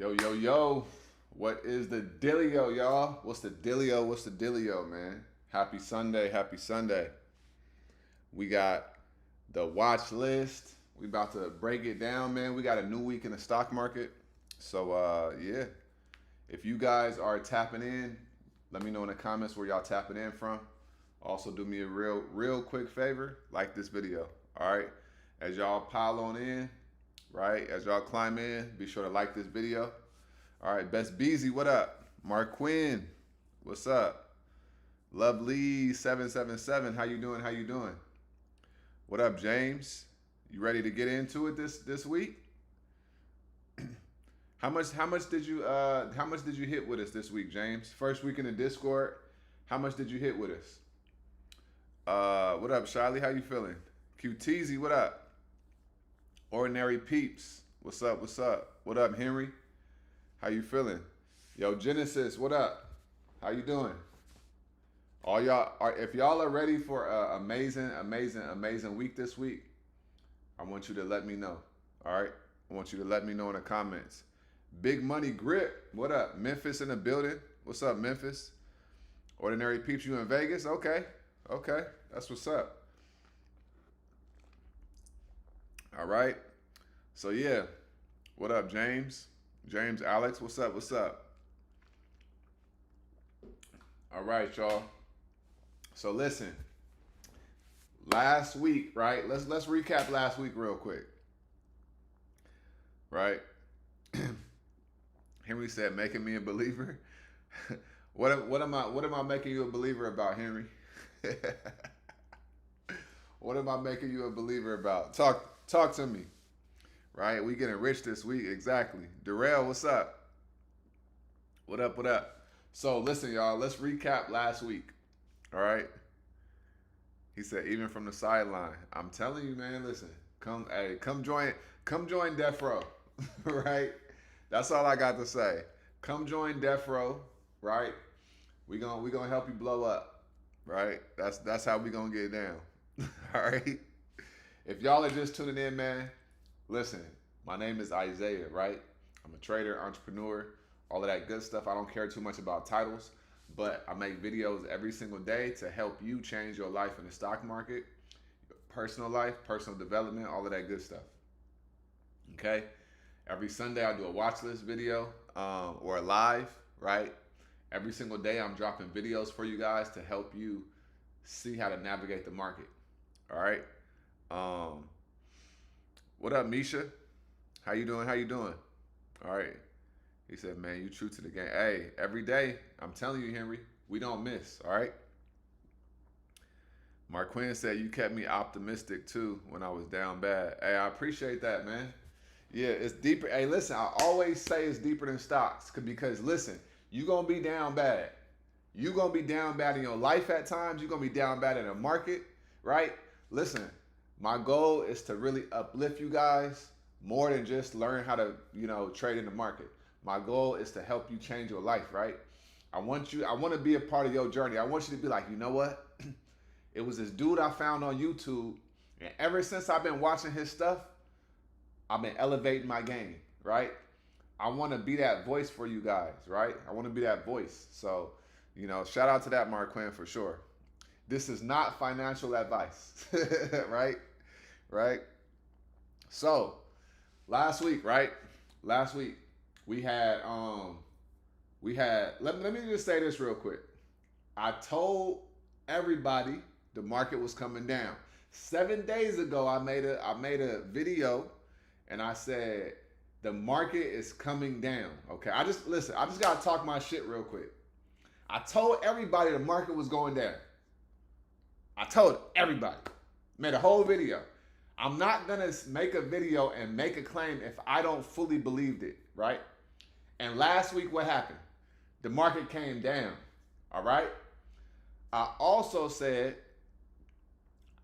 Yo, yo, yo. What is the dealio, y'all? What's the dealio? What's the dealio, man? Happy Sunday. Happy Sunday. We got the watch list. We about to break it down, man. We got a new week in the stock market. So, yeah. If you guys are tapping in, let me know in the comments where y'all tapping in from. Also, do me a real quick favor. Like this video. All right. As y'all pile on in, right? As y'all climb in, be sure to like this video. All right, Best Beezy, what up? Mark Quinn, what's up? Lovely 777, how you doing? How you doing? What up, James? You ready to get into it this week? How much did you hit with us this week, James? First week in the Discord. How much did you hit with us? What up, Shiley? How you feeling? QTZ, what up? Ordinary Peeps, what's up? What's up? What up, Henry? How you feeling? Yo, Genesis, what up? How you doing? All y'all are, if y'all are ready for an amazing week this week, I want you to let me know. All right? I want you to let me know in the comments. Big Money Grip, what up? Memphis in the building. What's up, Memphis? Ordinary Peeps, you in Vegas? Okay. Okay. That's what's up. All right. So yeah. What up, James? James Alex, what's up? What's up? All right, y'all. So listen. Last week, right? Let's recap last week real quick. Right? Henry said, "Making me a believer." What am I making you a believer about, Henry? What am I making you a believer about? Talk to me. Right? We getting rich this week. Exactly. Darrell, what's up? What up? What up? So listen, y'all. Let's recap last week. All right. He said, even from the sideline. I'm telling you, man. Listen, come join Death Row. Right? That's all I got to say. Come join Death Row. Right? We gonna help you blow up. Right? That's how we gonna get down. All right. If y'all are just tuning in, man. Listen, my name is Isiah, right? I'm a trader, entrepreneur, all of that good stuff. I don't care too much about titles, but I make videos every single day to help you change your life in the stock market, personal life, personal development, all of that good stuff. Okay? Every Sunday I do a watch list video or a live, right? Every single day I'm dropping videos for you guys to help you see how to navigate the market. All right? What up, Misha? How you doing? How you doing? All right. He said, man, you true to the game. Hey, every day, I'm telling you, Henry, we don't miss, all right? Mark Quinn said, you kept me optimistic, too, when I was down bad. Hey, I appreciate that, man. Yeah, it's deeper. Hey, listen, I always say it's deeper than stocks because listen, you're going to be down bad. You're going to be down bad in your life at times. You're going to be down bad in the market, right? Listen. My goal is to really uplift you guys more than just learn how to, trade in the market. My goal is to help you change your life, right? I want to be a part of your journey. I want you to be like, you know what? It was this dude I found on YouTube, and ever since I've been watching his stuff, I've been elevating my game, right? I want to be that voice for you guys, right? I want to be that voice. So, shout out to that, Mark Quinn, for sure. This is not financial advice, right? Right? So, last week, right? Last week, we had, let me just say this real quick. I told everybody the market was coming down. 7 days ago, I made a video and I said, the market is coming down. Okay, I just got to talk my shit real quick. I told everybody the market was going down. I told everybody. Made a whole video. I'm not going to make a video and make a claim if I don't fully believed it, right? And last week, what happened? The market came down, all right? I also said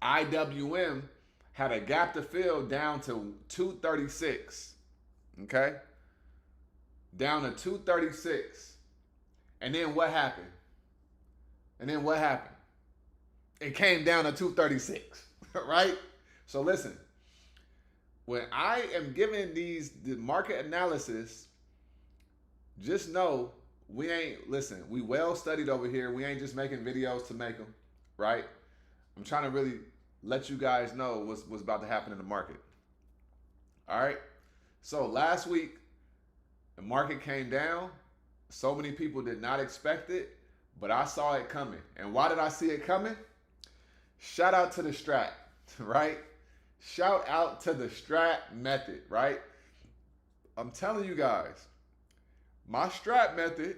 IWM had a gap to fill down to 236, okay? Down to 236. And then what happened? It came down to 236, right? So listen, when I am giving the market analysis, just know we well studied over here. We ain't just making videos to make them, right? I'm trying to really let you guys know what's about to happen in the market. All right. So last week, the market came down. So many people did not expect it, but I saw it coming. And why did I see it coming? Shout out to the strat, right? Shout out to the strat method, right? I'm telling you guys, my strat method,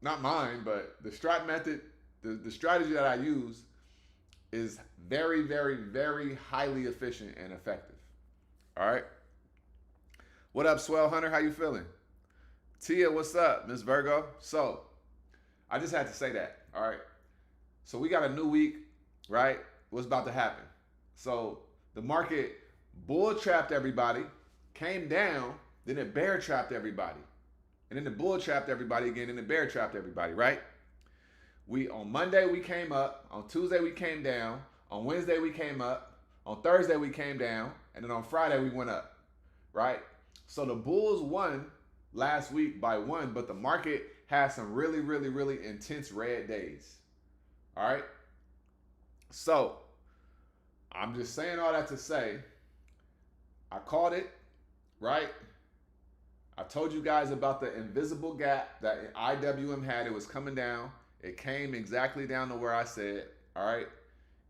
not mine, but the strat method, the strategy that I use is very, very, very highly efficient and effective. All right. What up, Swell Hunter? How you feeling? Tia, what's up, Miss Virgo? So, I just had to say that. All right. So we got a new week, right? What's about to happen? So the market bull trapped everybody, came down, then it bear trapped everybody. And then the bull trapped everybody again, and the bear trapped everybody, right? On Monday we came up, on Tuesday we came down, on Wednesday we came up, on Thursday we came down, and then on Friday we went up, right? So the bulls won last week by 1, but the market had some really, really, really intense red days. All right? So I'm just saying all that to say, I called it, right? I told you guys about the invisible gap that IWM had. It was coming down. It came exactly down to where I said, all right?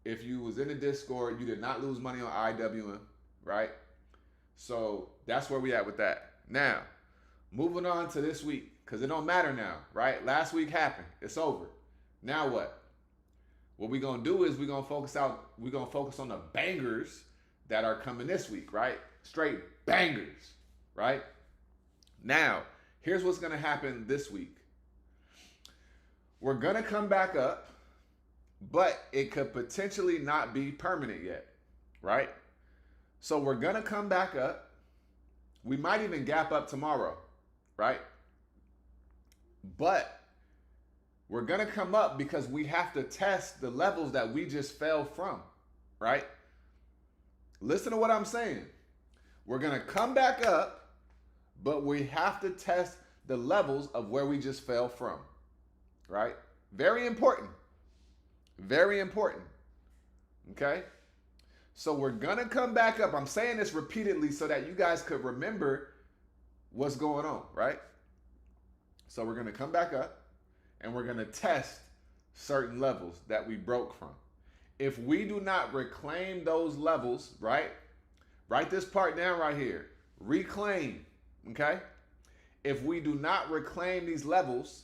If you was in the Discord, you did not lose money on IWM, right? So that's where we at with that. Now, moving on to this week, because it don't matter now, right? Last week happened. It's over. Now what? What we're going to do is we're going to focus on the bangers that are coming this week, right? Straight bangers, right? Now, here's what's going to happen this week. We're going to come back up, but it could potentially not be permanent yet, right? So we're going to come back up. We might even gap up tomorrow, right? But we're going to come up because we have to test the levels that we just fell from, right? Listen to what I'm saying. We're going to come back up, but we have to test the levels of where we just fell from, right? Very important. Very important. Okay? So we're going to come back up. I'm saying this repeatedly so that you guys could remember what's going on, right? So we're going to come back up and we're going to test certain levels that we broke from. If we do not reclaim those levels, right? Write this part down right here. Reclaim, okay? If we do not reclaim these levels,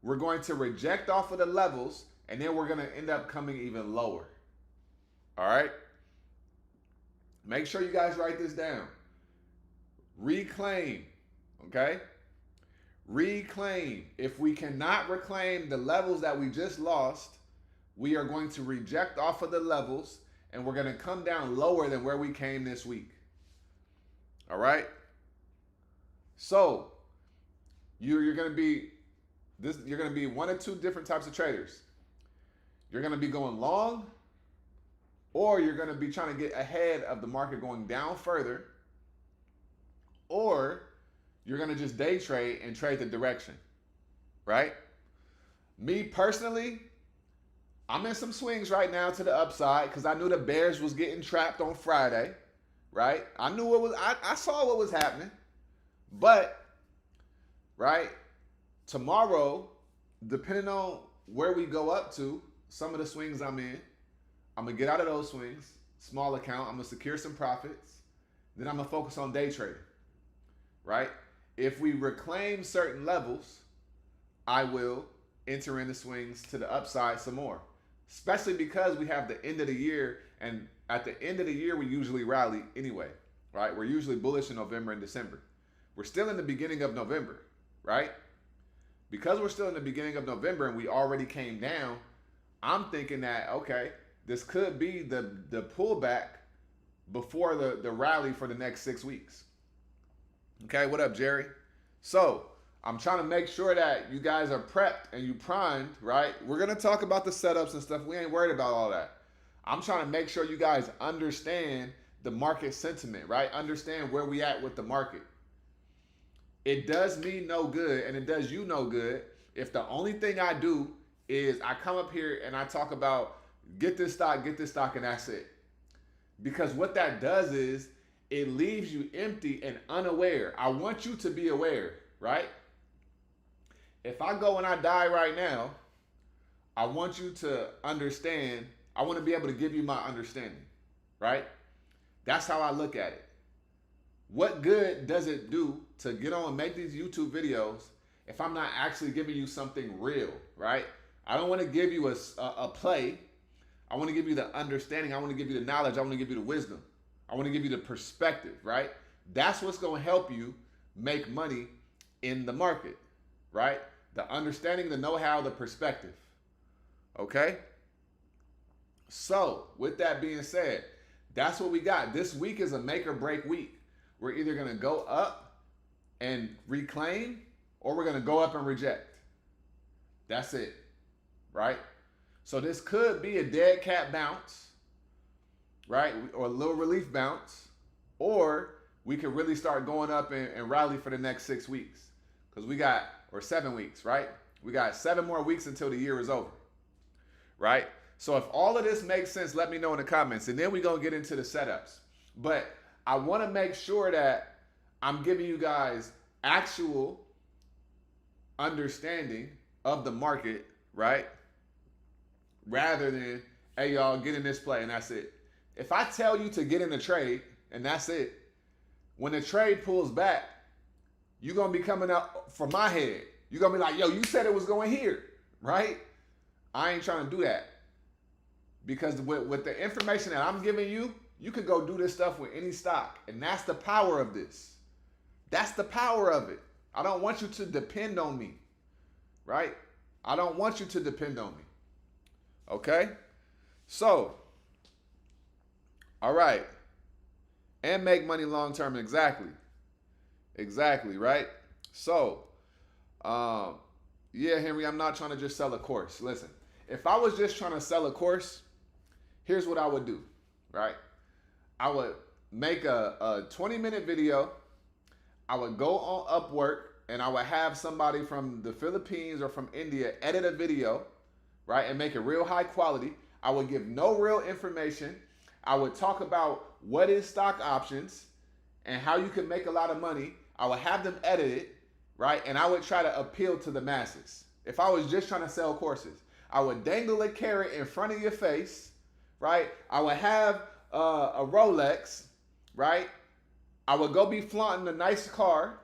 we're going to reject off of the levels and then we're going to end up coming even lower. All right? Make sure you guys write this down. Reclaim, okay? Reclaim. If we cannot reclaim the levels that we just lost, we are going to reject off of the levels and we're going to come down lower than where we came this week. All right? So, you're going to be one of two different types of traders. You're going to be going long, or you're going to be trying to get ahead of the market going down further, or you're going to just day trade and trade the direction, right? Me personally, I'm in some swings right now to the upside because I knew the bears was getting trapped on Friday, right? I knew I saw what was happening, but, right, tomorrow, depending on where we go up to, some of the swings I'm in, I'm going to get out of those swings, small account, I'm going to secure some profits, then I'm going to focus on day trading, right? If we reclaim certain levels, I will enter into swings to the upside some more, especially because we have the end of the year, and at the end of the year, we usually rally anyway, right? We're usually bullish in November and December. We're still in the beginning of November, right? Because we're still in the beginning of November and we already came down, I'm thinking that, okay, this could be the pullback before the rally for the next 6 weeks. Okay, what up, Jerry? So, I'm trying to make sure that you guys are prepped and you primed, right? We're going to talk about the setups and stuff. We ain't worried about all that. I'm trying to make sure you guys understand the market sentiment, right? Understand where we at with the market. it does me no good and it does you no good if the only thing I do is I come up here and I talk about get this stock, and that's it. Because what that does is it leaves you empty and unaware. I want you to be aware, right? If I go and I die right now, I want you to understand. I want to be able to give you my understanding, right? That's how I look at it. What good does it do to get on and make these YouTube videos if I'm not actually giving you something real, right? I don't want to give you a play. I want to give you the understanding. I want to give you the knowledge. I want to give you the wisdom. I want to give you the perspective, right? That's what's going to help you make money in the market, right? The understanding, the know-how, the perspective. Okay? So, with that being said, that's what we got. This week is a make or break week. We're either going to go up and reclaim or we're going to go up and reject. That's it, right? So this could be a dead cat bounce, right? Or a little relief bounce, or we could really start going up and rally for the next 6 weeks. Because we got, or 7 weeks, right? We got 7 more weeks until the year is over, right? So if all of this makes sense, let me know in the comments. And then we're going to get into the setups. But I want to make sure that I'm giving you guys actual understanding of the market, right? Rather than, hey, y'all, get in this play and that's it. If I tell you to get in a trade and that's it, when the trade pulls back, you're going to be coming up for my head. You're going to be like, yo, you said it was going here, right? I ain't trying to do that. Because with the information that I'm giving you, you can go do this stuff with any stock. And that's the power of this. That's the power of it. I don't want you to depend on me, right? I don't want you to depend on me. Okay? So, all right. And make money long term. Exactly. Exactly, right? So, yeah, Henry, I'm not trying to just sell a course. Listen, if I was just trying to sell a course, here's what I would do, right? I would make a 20-minute video. I would go on Upwork and I would have somebody from the Philippines or from India edit a video, right? And make it real high quality. I would give no real information. I would talk about what is stock options and how you can make a lot of money. I would have them edit it, right? And I would try to appeal to the masses. If I was just trying to sell courses, I would dangle a carrot in front of your face, right? I would have a Rolex, right? I would go be flaunting a nice car.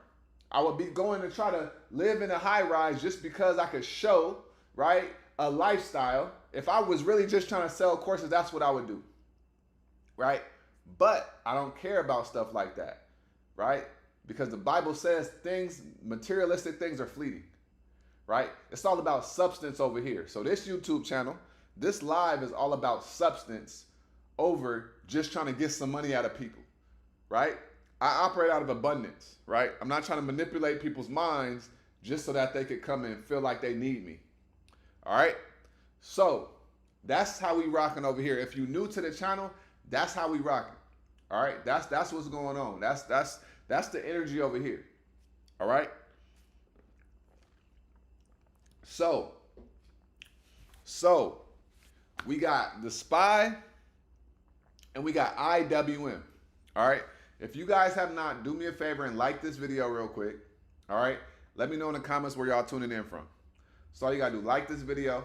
I would be going to try to live in a high rise just because I could show, right, a lifestyle. If I was really just trying to sell courses, that's what I would do, right? But I don't care about stuff like that, right? Because the Bible says things, materialistic things are fleeting, right? It's all about substance over here. So this YouTube channel, this live is all about substance over just trying to get some money out of people, right? I operate out of abundance, right? I'm not trying to manipulate people's minds just so that they could come and feel like they need me. All right? So that's how we rocking over here. If you're new to the channel, that's how we rocking. All right? That's what's going on. That's the energy over here. All right? So we got the SPY and we got IWM. All right? If you guys have not, do me a favor and like this video real quick. All right? Let me know in the comments where y'all tuning in from. So all you got to do, like this video.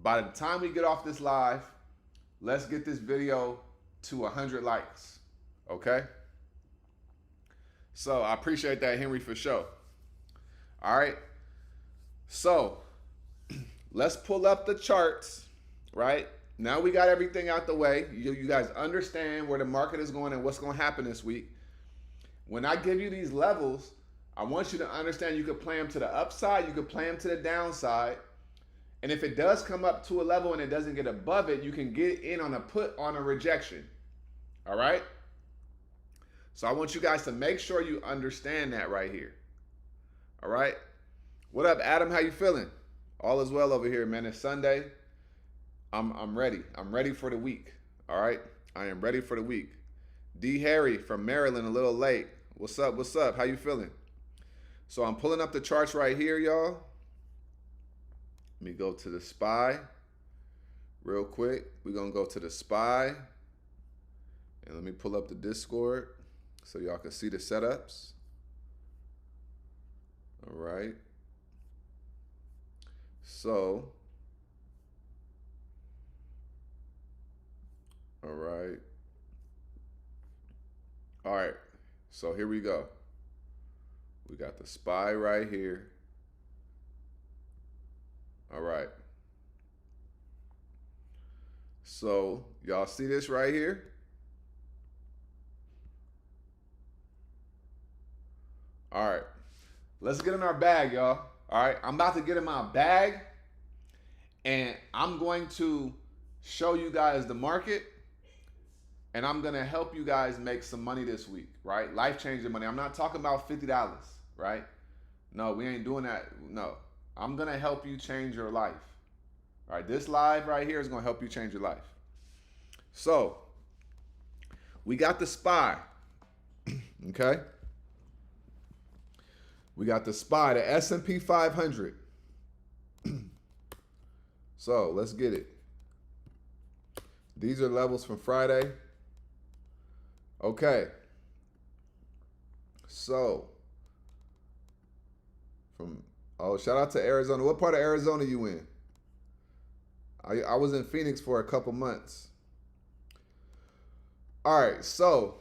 By the time we get off this live, let's get this video to 100 likes. Okay? So I appreciate that, Henry, for sure. All right? So let's pull up the charts, right? Now we got everything out the way. You guys understand where the market is going and what's going to happen this week. When I give you these levels, I want you to understand you could play them to the upside, you could play them to the downside. And if it does come up to a level and it doesn't get above it, you can get in on a put on a rejection. All right? So I want you guys to make sure you understand that right here. All right? What up, Adam? How you feeling? All is well over here, man. It's Sunday. I'm ready. I'm ready for the week. All right? I am ready for the week. D. Harry from Maryland, a little late. What's up? What's up? How you feeling? So I'm pulling up the charts right here, y'all. Let me go to the SPY real quick. We're going to go to the SPY. And let me pull up the Discord so y'all can see the setups. All right. So, all right. All right. So here we go. We got the SPY right here. All right. So y'all see this right here? All right. Let's get in our bag, y'all. All right. I'm about to get in my bag and I'm going to show you guys the market and I'm going to help you guys make some money this week, right? Life-changing money. I'm not talking about $50, right? No, we ain't doing that. No. I'm going to help you change your life. All right, this live right here is going to help you change your life. So, we got the SPY, okay? We got the SPY, the S&P 500. So, let's get it. These are levels from Friday. Okay. So, shout out to Arizona. What part of Arizona you in? I was in Phoenix for a couple months. All right, so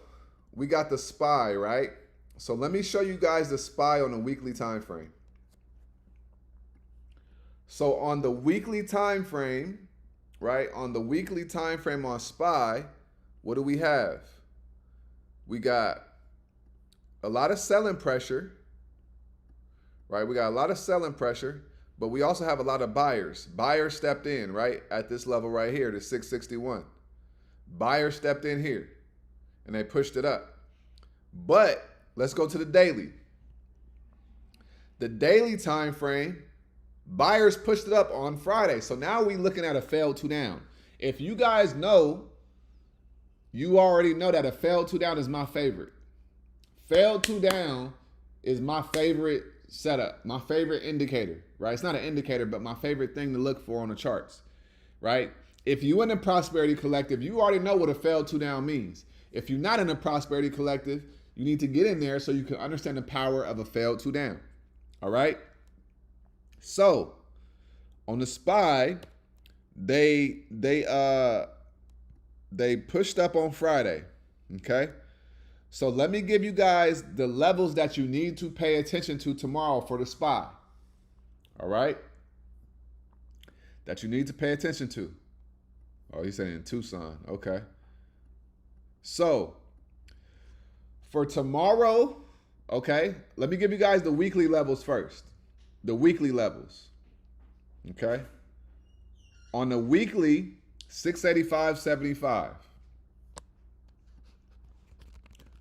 we got the SPY, right? So let me show you guys the SPY on a weekly time frame. So on the weekly time frame, right? On the weekly time frame on SPY, what do we have? We got a lot of selling pressure, right? We got a lot of selling pressure, but we also have a lot of buyers. Buyers stepped in, right? At this level right here, the 661. Buyers stepped in here and they pushed it up. But let's go to the daily. The daily time frame, buyers pushed it up on Friday. So now we're looking at a failed two down. If you guys know, you already know that a failed two down is my favorite. Failed two down is my favorite setup, my favorite indicator, right? It's not an indicator, but my favorite thing to look for on the charts, right? If you in a prosperity collective, you already know what a failed two down means. If you're not in a prosperity collective, you need to get in there so you can understand the power of a failed two down. All right. So on the SPY, they pushed up on Friday. Okay. So let me give you guys the levels that you need to pay attention to tomorrow for the SPY. All right. That you need to pay attention to. Oh, he's saying Tucson. Okay. So for tomorrow, okay, let me give you guys the weekly levels first. The weekly levels. Okay. On the weekly, 685.75.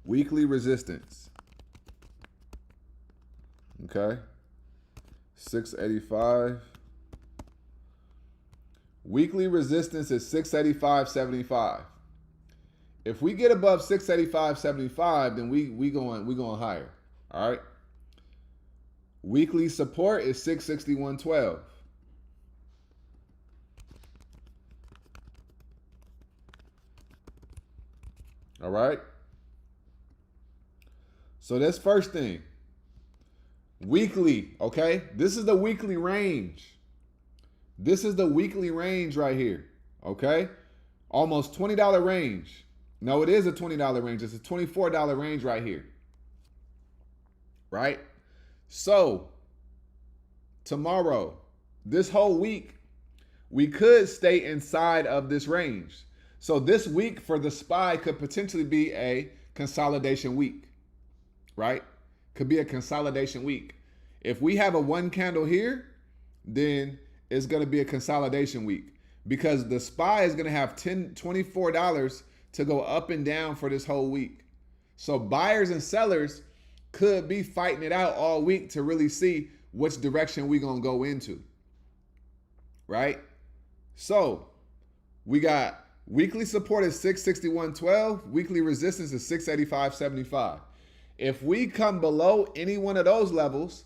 Weekly resistance. Okay. 685. Weekly resistance is 685.75. If we get above 685.75, then we going higher. All right. Weekly support is 661.12. All right. So that's first thing. Weekly, okay? This is the weekly range. This is the weekly range right here, okay? Almost $20 range. No, it is a $20 range. It's a $24 range right here, right? So tomorrow, this whole week, we could stay inside of this range. So this week for the SPY could potentially be a consolidation week, right? Could be a consolidation week. If we have a one candle here, then it's going to be a consolidation week because the SPY is going to have $24 to go up and down for this whole week. So buyers and sellers could be fighting it out all week to really see which direction we're going to go into, right? So we got weekly support is 661.12. Weekly resistance is 685.75. If we come below any one of those levels,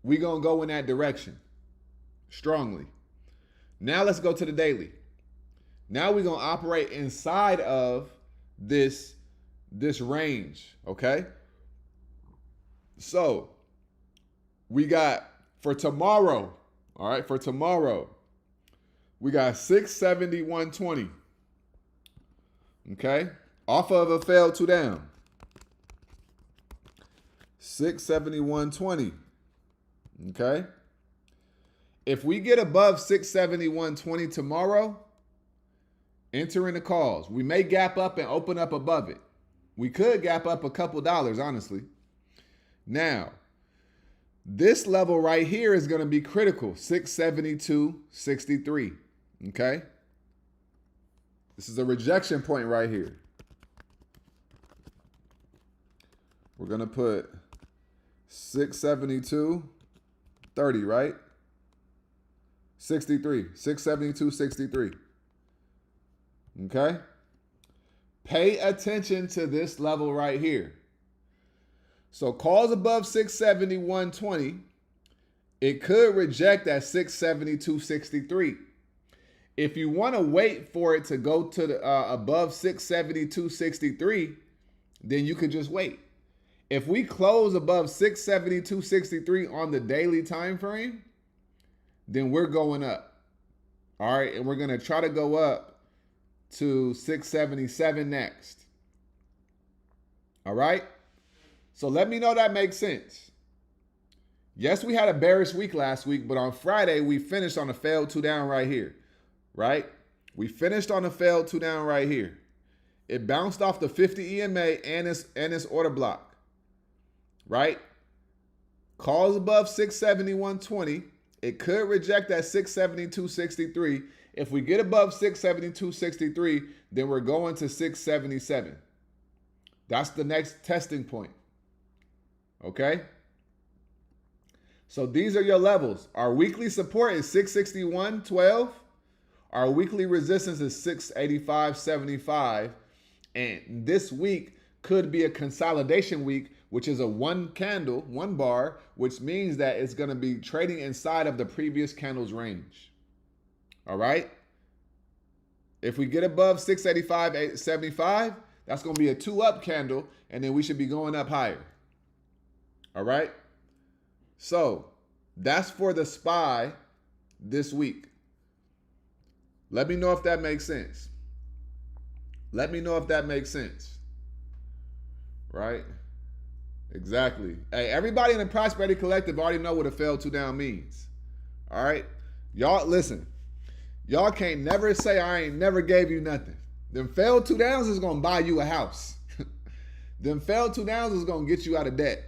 we're going to go in that direction strongly. Now let's go to the daily. Now we're going to operate inside of this range, okay? So we got for tomorrow, all right, for tomorrow, we got 671.20, okay? Off of a failed 2 down. 671.20, okay? If we get above 671.20 tomorrow, enter in the calls. We may gap up and open up above it. We could gap up a couple dollars, honestly. Now, this level right here is going to be critical, 672.63, okay? This is a rejection point right here. We're going to put 672.30, right? 63, 672.63. Okay? Pay attention to this level right here. So calls above 671.20, it could reject at 672.63. If you want to wait for it to go to the above 672.63, then you could just wait. If we close above 672.63 on the daily time frame, then we're going up. All right, and we're going to try to go up to 677 next. All right? So let me know that makes sense. Yes, we had a bearish week last week, but on Friday, we finished on a failed 2 down right here, right? We finished on a failed 2 down right here. It bounced off the 50 EMA and its order block, right? Calls above 671.20. It could reject at 672.63. If we get above 672.63, then we're going to 677. That's the next testing point. Okay? So these are your levels. Our weekly support is 661.12. Our weekly resistance is 685.75. And this week could be a consolidation week, which is a 1 candle, 1 bar, which means that it's going to be trading inside of the previous candle's range. All right? If we get above 685.75, that's going to be a 2-up candle, and then we should be going up higher. All right? So that's for the SPY this week. Let me know if that makes sense. Let me know if that makes sense. Right? Exactly. Hey, everybody in the Prosperity Collective already know what a failed 2 down means. All right? Y'all, listen. Y'all can't never say I ain't never gave you nothing. Them failed 2 downs is going to buy you a house. Them failed 2 downs is going to get you out of debt.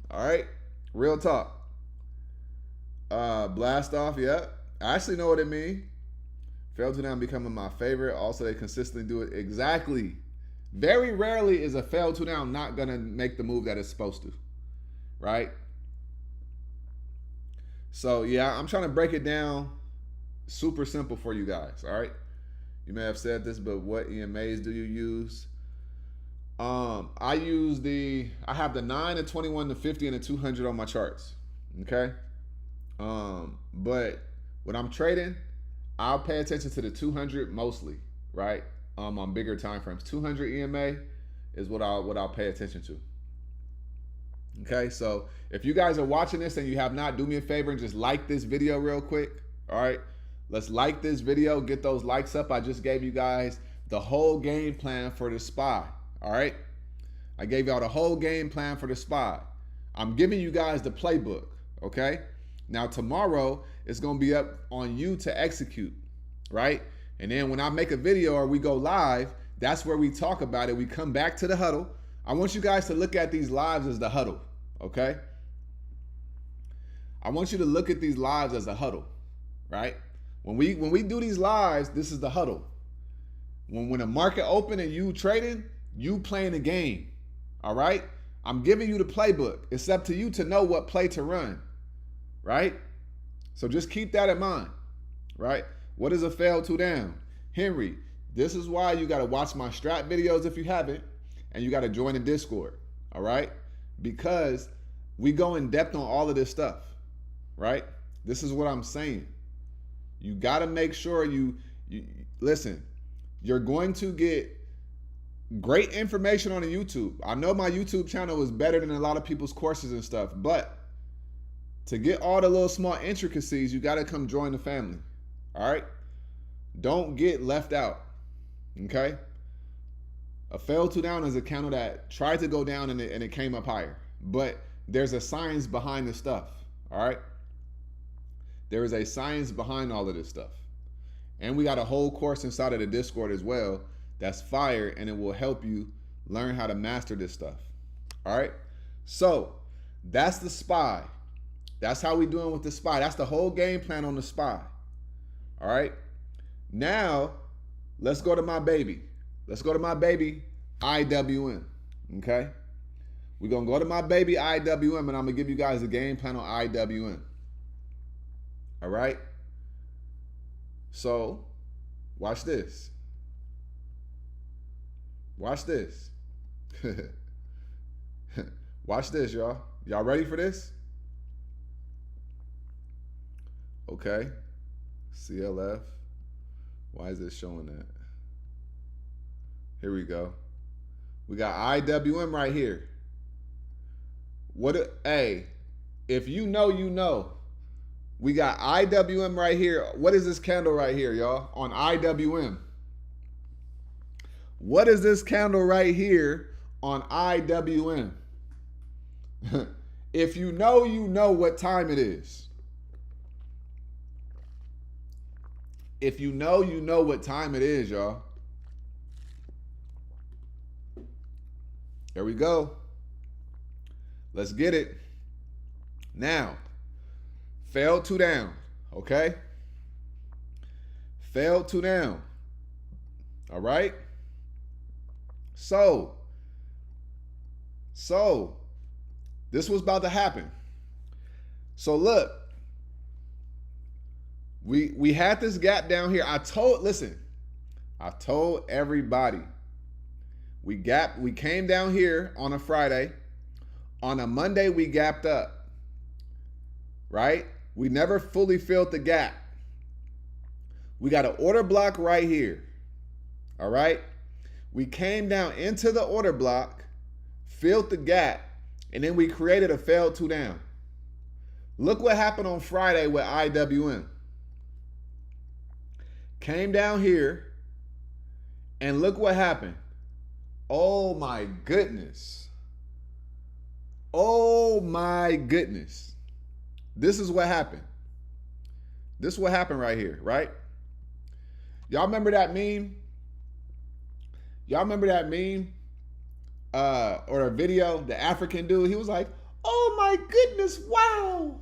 All right? Real talk. Blast off, yep. I actually know what it means. Failed 2 down becoming my favorite. Also, they consistently do it. Exactly. Very rarely is a failed 2 down not going to make the move that it's supposed to. Right? So, yeah, I'm trying to break it down super simple for you guys. All right? You may have said this, but what EMAs do you use? I have the 9, the 21, the 50, and the 200 on my charts. Okay? But when I'm trading, I'll pay attention to the 200 mostly, right? On bigger time frames. 200 EMA is what I'll pay attention to. Okay, so if you guys are watching this and you have not, do me a favor and just like this video real quick. All right, let's like this video, get those likes up. I just gave you guys the whole game plan for the SPY. All right, I gave y'all the whole game plan for the SPY. I'm giving you guys the playbook. Okay, now tomorrow it's gonna be up on you to execute, right? And then when I make a video or we go live, that's where we talk about it. We come back to the huddle. I want you guys to look at these lives as the huddle, okay? I want you to look at these lives as a huddle, right? When we do these lives, this is the huddle. When a market open and you trading, you playing the game, all right? I'm giving you the playbook. It's up to you to know what play to run, right? So just keep that in mind, right? What is a failed 2 down? Henry, this is why you got to watch my strat videos if you haven't, and you got to join the Discord, all right? because we go in depth on all of this stuff, right? This is what I'm saying. You got to make sure you listen. You're going to get great information on the YouTube. I know my YouTube channel is better than a lot of people's courses and stuff, but to get all the little small intricacies, you got to come join the family. All right? Don't get left out. Okay? A failed 2 down is a candle that tried to go down and it came up higher. But there's a science behind the stuff. All right? There is a science behind all of this stuff. And we got a whole course inside of the Discord as well that's fire, and it will help you learn how to master this stuff. All right? So that's the SPY. That's how we doing with the SPY. That's the whole game plan on the SPY. All right? Now, let's go to my baby. Let's go to my baby, IWM. Okay? We're going to go to my baby, IWM, and I'm going to give you guys a game plan on IWM. All right? So, watch this. Watch this. Watch this, y'all. Y'all ready for this? Okay. CLF. Why is it showing that? Here we go. We got IWM right here. Hey, if you know, you know. We got IWM right here. What is this candle right here, y'all? On IWM. What is this candle right here on IWM? If you know what time it is. If you know what time it is, y'all. There we go. Let's get it. Now, failed 2 down, okay? Failed 2 down. All right? So, this was about to happen. So look, we had this gap down here. I told everybody, we came down here on a Friday. On a Monday, we gapped up, right? We never fully filled the gap. We got an order block right here, all right? We came down into the order block, filled the gap, and then we created a failed 2 down. Look what happened on Friday with IWM. Came down here, and look what happened. Oh my goodness. Oh my goodness. This is what happened. This is what happened right here, right? Y'all remember that meme? Y'all remember that meme? Or a video, the African dude, he was like, oh my goodness, wow.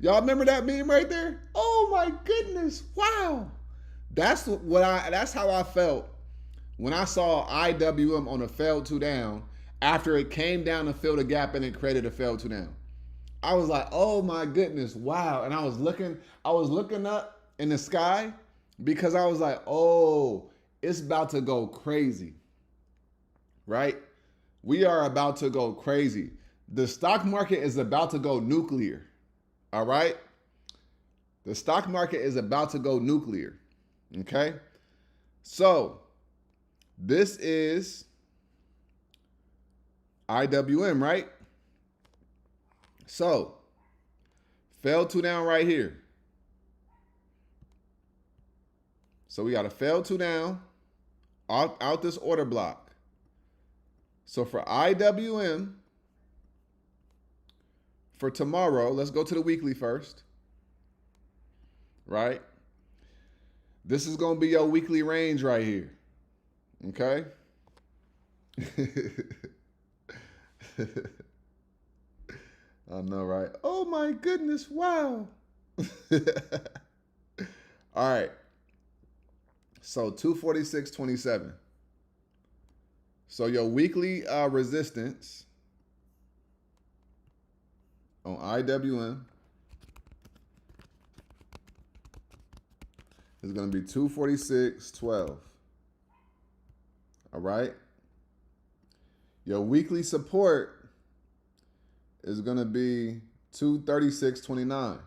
Y'all remember that meme right there? Oh my goodness, wow. That's how I felt when I saw IWM on a failed 2 down after it came down to fill the gap and it created a failed 2 down. I was like, oh my goodness, wow. And I was looking up in the sky because I was like, oh, it's about to go crazy, right? We are about to go crazy. The stock market is about to go nuclear, all right? The stock market is about to go nuclear, okay? So this is IWM, right? So failed 2 down right here. So we got a failed 2 down out this order block. So for IWM, for tomorrow, let's go to the weekly first, right? This is going to be your weekly range right here, okay? I know, right? Oh my goodness, wow. All right. So 246.27. So your weekly resistance on IWM is going to be 246.12. All right. Your weekly support is going to be 236.29.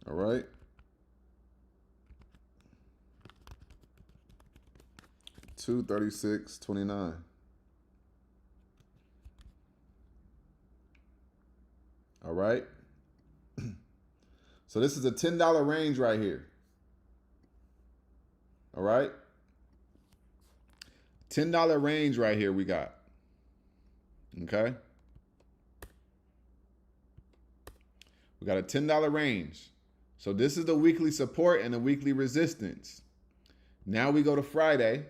All right. 236.29. All right. So this is a $10 range right here. All right. $10 range right here we got. Okay. We got a $10 range. So this is the weekly support and the weekly resistance. Now we go to Friday.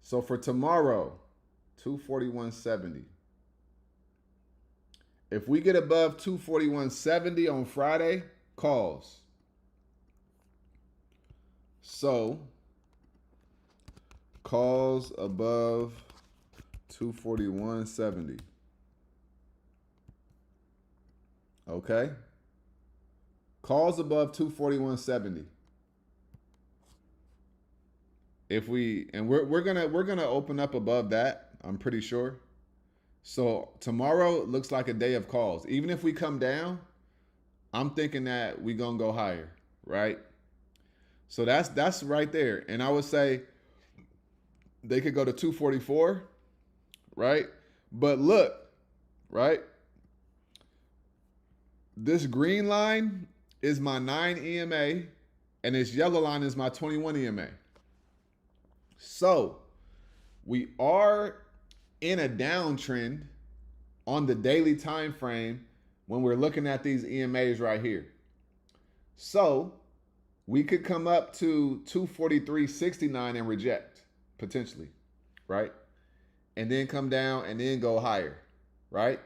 So for tomorrow, 241.70. If we get above 241.70 on Friday, calls. So calls above 241.70. Okay? Calls above 241.70. If we're gonna open up above that, I'm pretty sure. So tomorrow looks like a day of calls. Even if we come down, I'm thinking that we're gonna go higher, right? So that's right there. And I would say they could go to 244, right? But look, right? This green line is my 9 EMA, and this yellow line is my 21 EMA. So we are in a downtrend on the daily time frame when we're looking at these EMAs right here. So we could come up to 243.69 and reject, potentially, right? And then come down and then go higher, right?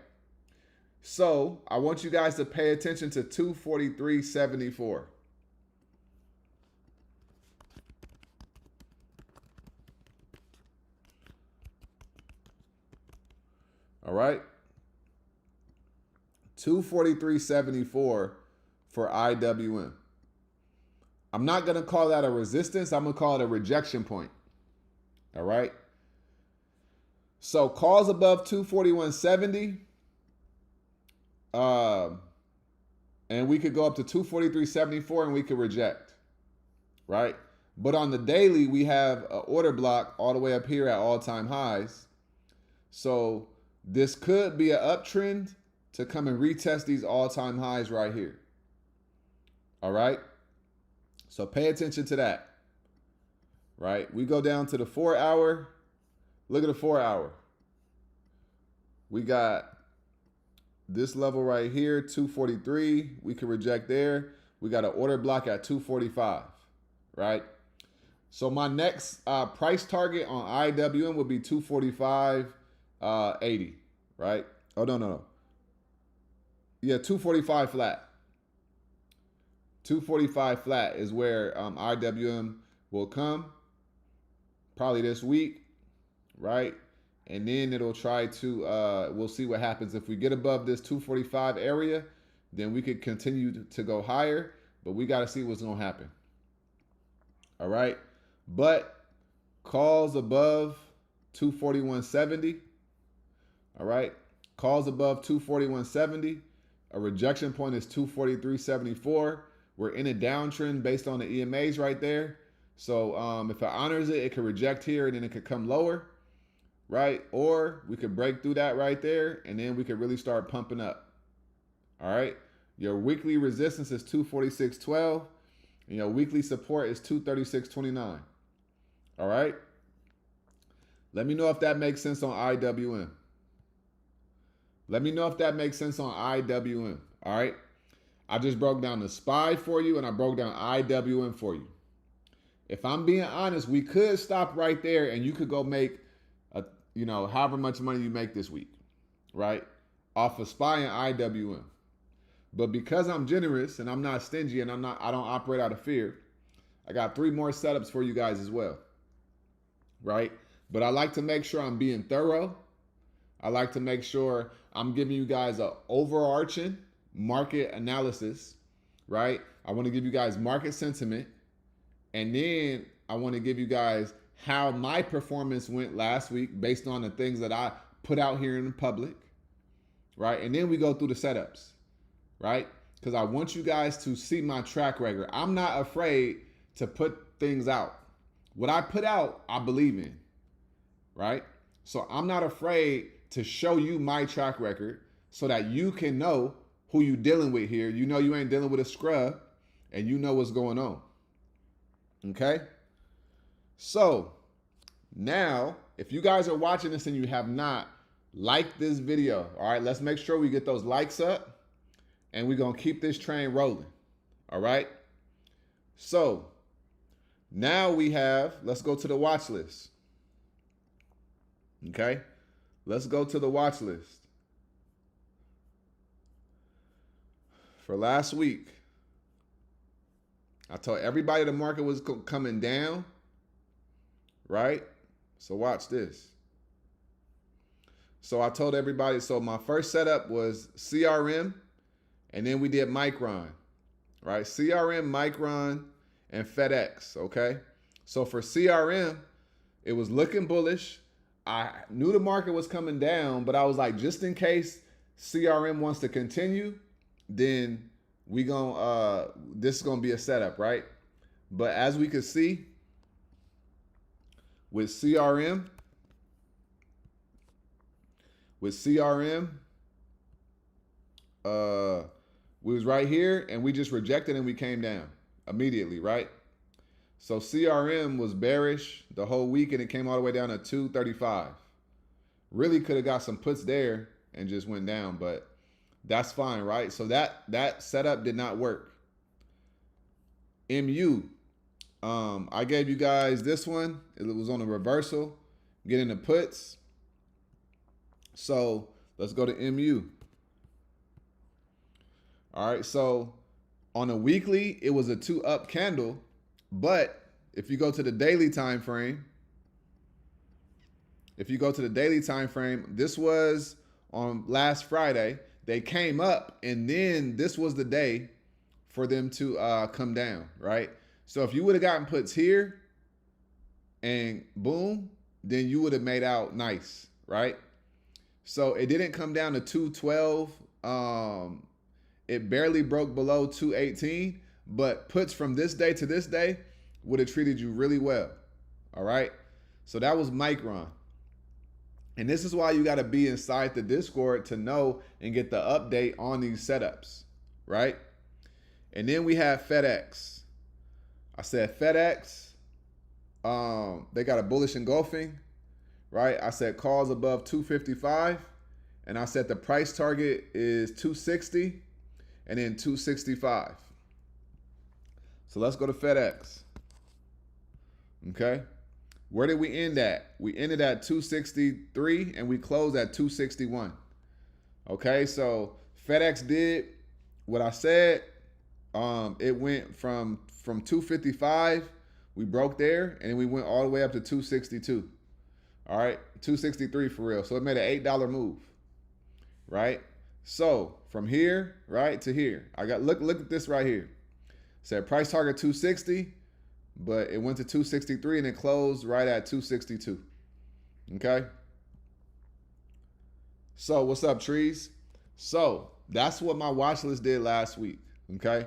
So I want you guys to pay attention to 243.74. All right. 243.74 for IWM. I'm not going to call that a resistance. I'm going to call it a rejection point. All right. So calls above 241.70. And we could go up to 243.74 and we could reject. Right. But on the daily, we have an order block all the way up here at all-time highs. So this could be an uptrend to come and retest these all-time highs right here. All right. So pay attention to that. Right. We go down to the 4 hour. Look at the 4 hour. We got this level right here, 243. We can reject there. We got an order block at 245. Right. So my next price target on IWM would be 245.80, right? Oh, no. Yeah, 245 flat. 245 flat is where IWM will come probably this week, right? And then it'll try to, we'll see what happens. If we get above this 245 area, then we could continue to go higher, but we got to see what's going to happen. All right. But calls above 241.70. All right. Calls above 241.70. A rejection point is 243.74. We're in a downtrend based on the EMAs right there. So if it honors it, it could reject here and then it could come lower. Right. Or we could break through that right there and then we could really start pumping up. All right. Your weekly resistance is 246.12. And your weekly support is 236.29. All right. Let me know if that makes sense on IWM. Let me know if that makes sense on IWM. All right. I just broke down the SPY for you and I broke down IWM for you. If I'm being honest, we could stop right there and you could go make, however much money you make this week, right? Off of SPY and IWM. But because I'm generous and I'm not stingy and I don't operate out of fear, I got 3 more setups for you guys as well, right? But I like to make sure I'm being thorough. I like to make sure I'm giving you guys an overarching market analysis, right? I want to give you guys market sentiment. And then I want to give you guys how my performance went last week based on the things that I put out here in the public, right? And then we go through the setups, right? Because I want you guys to see my track record. I'm not afraid to put things out. What I put out, I believe in, right? So I'm not afraid to show you my track record so that you can know who you dealing with here. You know you ain't dealing with a scrub, and you know what's going on. Okay? So now, if you guys are watching this and you have not liked this video, all right, let's make sure we get those likes up, and we're going to keep this train rolling. All right? So now we have, let's go to the watch list. Okay? Let's go to the watch list. For last week, I told everybody the market was coming down, right? So watch this. So I told everybody, so my first setup was CRM, and then we did Micron, right? CRM, Micron, and FedEx, okay? So for CRM, it was looking bullish. I knew the market was coming down, but I was like, just in case CRM wants to continue, then this is gonna be a setup, right? But as we could see with CRM, we was right here and we just rejected and we came down immediately, right? So CRM was bearish the whole week and it came all the way down to 235. Really could have got some puts there and just went down, but that's fine, right? So that setup did not work. MU, I gave you guys this one. It was on a reversal, getting the puts. So let's go to MU. All right, so on a weekly, it was a 2-up candle, but if you go to the daily time frame, this was on last Friday. They came up, and then this was the day for them to come down, right? So if you would have gotten puts here and boom, then you would have made out nice, right? So it didn't come down to 212. It barely broke below 218, but puts from this day to this day would have treated you really well, all right? So that was Micron. And this is why you got to be inside the Discord to know and get the update on these setups, right? And then we have FedEx. I said FedEx, they got a bullish engulfing, right? I said calls above 255, and I said the price target is 260 and then 265. So let's go to FedEx, okay? Where did we end at? We ended at 263 and we closed at 261. Okay, so FedEx did what I said. It went from 255, we broke there, and then we went all the way up to 262. All right, 263 for real. So it made an $8 move, right? So from here, right, to here, I got look at this right here. Said price target 260. But it went to 263 and it closed right at 262. Okay. So what's up, trees? So that's what my watch list did last week. Okay.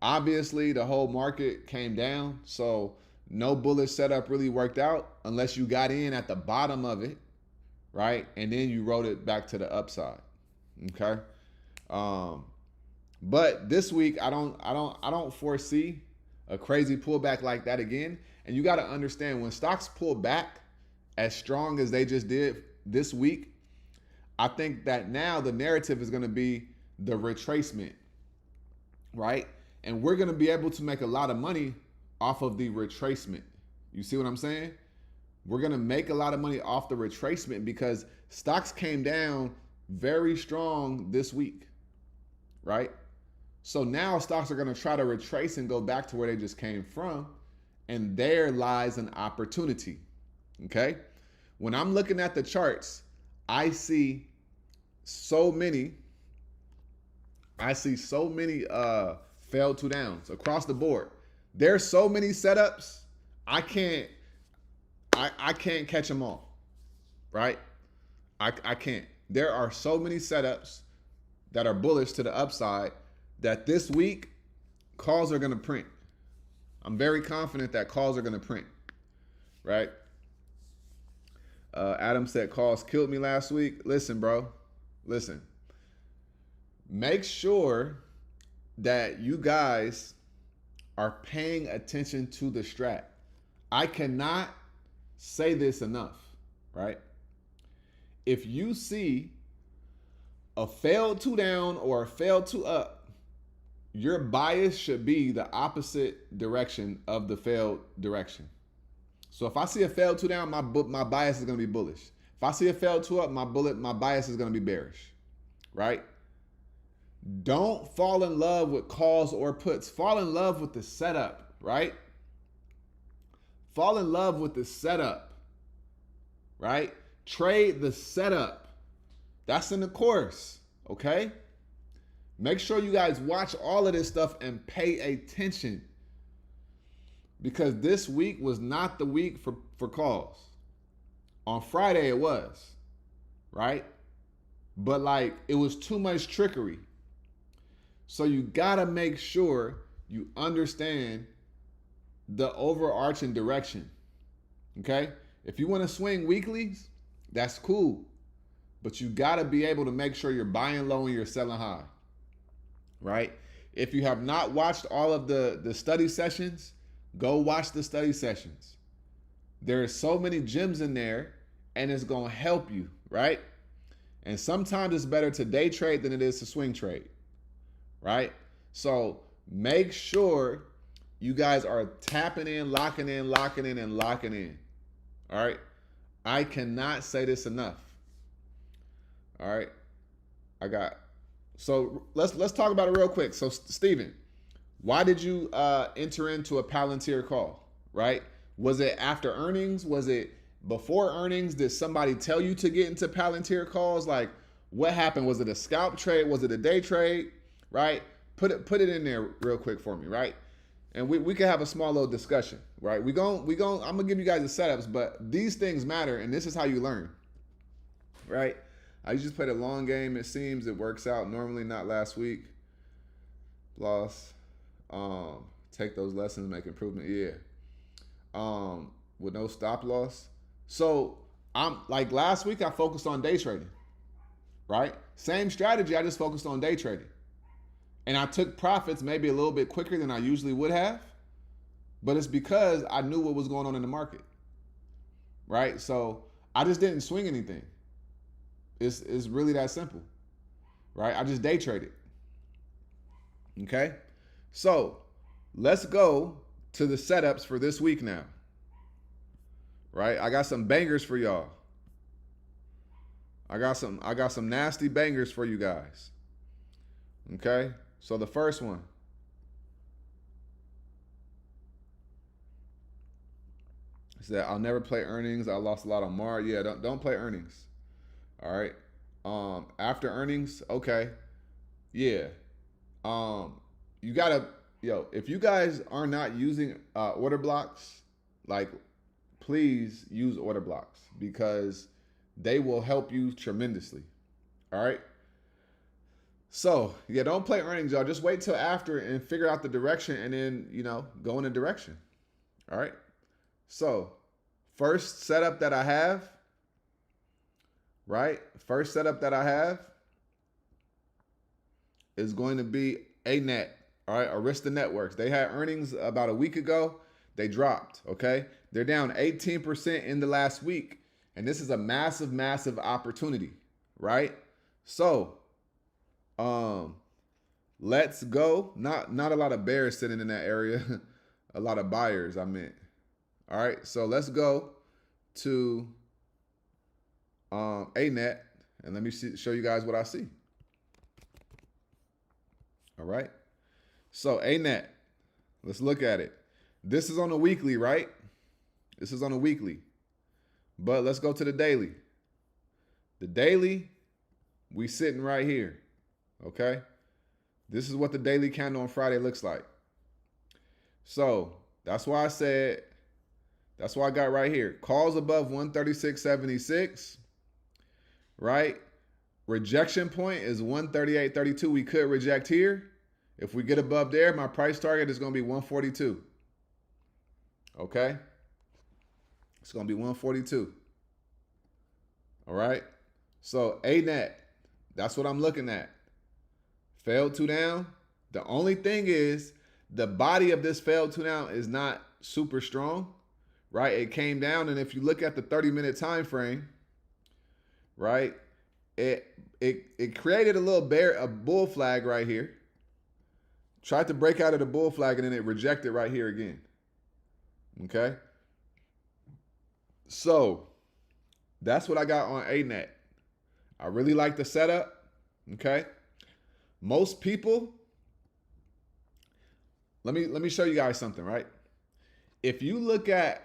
Obviously, the whole market came down. So no bullish setup really worked out unless you got in at the bottom of it, right? And then you rode it back to the upside. Okay. But this week I don't foresee a crazy pullback like that again. And you got to understand, when stocks pull back as strong as they just did this week, I think that now the narrative is going to be the retracement, right? And we're going to be able to make a lot of money off of the retracement. You see what I'm saying? We're going to make a lot of money off the retracement because stocks came down very strong this week, right? So now stocks are going to try to retrace and go back to where they just came from. And there lies an opportunity. Okay. When I'm looking at the charts, I see so many failed two downs across the board. There's so many setups. I can't catch them all. Right. I can't. There are so many setups that are bullish to the upside that this week calls are going to print. I'm very confident that calls are going to print, right? Adam said calls killed me last week. Listen, bro. Listen. Make sure that you guys are paying attention to the strat. I cannot say this enough, right? If you see a failed 2 down or a failed 2 up, your bias should be the opposite direction of the failed direction. So if I see a failed 2 down, my bias is going to be bullish. If I see a failed 2 up, my bias is going to be bearish, right? Don't fall in love with calls or puts. Fall in love with the setup, right? Fall in love with the setup, right? Trade the setup. That's in the course, okay? Make sure you guys watch all of this stuff and pay attention, because this week was not the week for calls. On Friday it was, right? But like, it was too much trickery. So you gotta make sure you understand the overarching direction, okay? If you wanna swing weeklies, that's cool. But you gotta be able to make sure you're buying low and you're selling high, right? If you have not watched all of the study sessions, go watch the study sessions. There are so many gems in there, and it's gonna help you, right? And sometimes it's better to day trade than it is to swing trade, right? So make sure you guys are tapping in, locking in, locking in, and locking in. All right. I cannot say this enough. All right. So let's talk about it real quick. So Steven, why did you enter into a Palantir call, right? Was it after earnings? Was it before earnings? Did somebody tell you to get into Palantir calls? Like, what happened? Was it a scalp trade? Was it a day trade? Right? Put it in there real quick for me, right? And we can have a small little discussion, right? I'm gonna give you guys the setups, but these things matter, and this is how you learn, right? I just played a long game. It seems it works out normally, not last week. Loss. Take those lessons, make improvement. Yeah. With no stop loss. So I'm like last week, I focused on day trading, right? Same strategy. I just focused on day trading. And I took profits maybe a little bit quicker than I usually would have, but it's because I knew what was going on in the market, right? So I just didn't swing anything. It's really that simple, right? I just day traded. Okay? So let's go to the setups for this week now, right? I got some bangers for y'all. I got some nasty bangers for you guys. Okay? So the first one. Said, I'll never play earnings. I lost a lot on Mar. Yeah, don't play earnings. All right. After earnings, okay. Yeah. You gotta, if you guys are not using order blocks, like, please use order blocks because they will help you tremendously. All right. So, yeah, don't play earnings, y'all. Just wait till after and figure out the direction and then, go in a direction. All right. So, first setup that I have, right? First setup that I have is going to be ANET, all right? Arista Networks. They had earnings about a week ago. They dropped, okay? They're down 18% in the last week. And this is a massive, massive opportunity, right? So, let's go. Not a lot of bears sitting in that area. A lot of buyers, I meant. All right, so let's go to ANET, and let me show you guys what I see. All right, so ANET, let's look at it. This is on a weekly, right? This is on a weekly, but let's go to the daily. The daily, we sitting right here. Okay, this is what the daily candle on Friday looks like. So that's why I said, that's why I got right here. Calls above 136.76. right? Rejection point is 138.32. We could reject here. If we get above there, my price target is going to be 142. Okay? It's going to be 142. All right? So ANET, that's what I'm looking at. Failed two down. The only thing is the body of this failed two down is not super strong, right? It came down, and if you look at the 30-minute time frame, right, it created a bull flag right here. Tried to break out of the bull flag, and then it rejected right here again. Okay? So that's what I got on ANET. I really like the setup. Okay? Most people, let me show you guys something, right? If you look at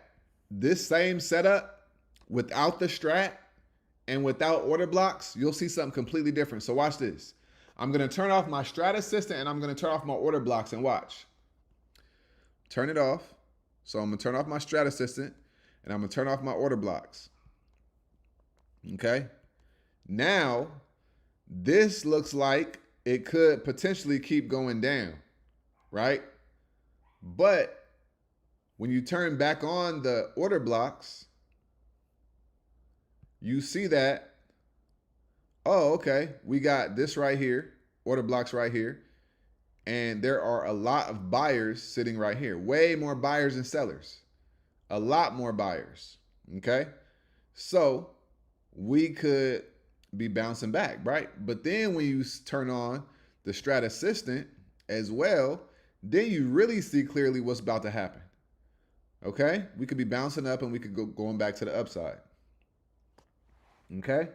this same setup without the strat and without order blocks, you'll see something completely different. So watch this. I'm going to turn off my strat assistant and I'm going to turn off my order blocks and watch. Turn it off. So I'm going to turn off my strat assistant and I'm going to turn off my order blocks. Okay. Now, this looks like it could potentially keep going down, right? But when you turn back on the order blocks, you see that, oh, okay, we got this right here, order blocks right here, and there are a lot of buyers sitting right here. Way more buyers than sellers. A lot more buyers, okay? So we could be bouncing back, right? But then when you turn on the strat assistant as well, then you really see clearly what's about to happen. Okay? We could be bouncing up and we could go going back to the upside. Okay?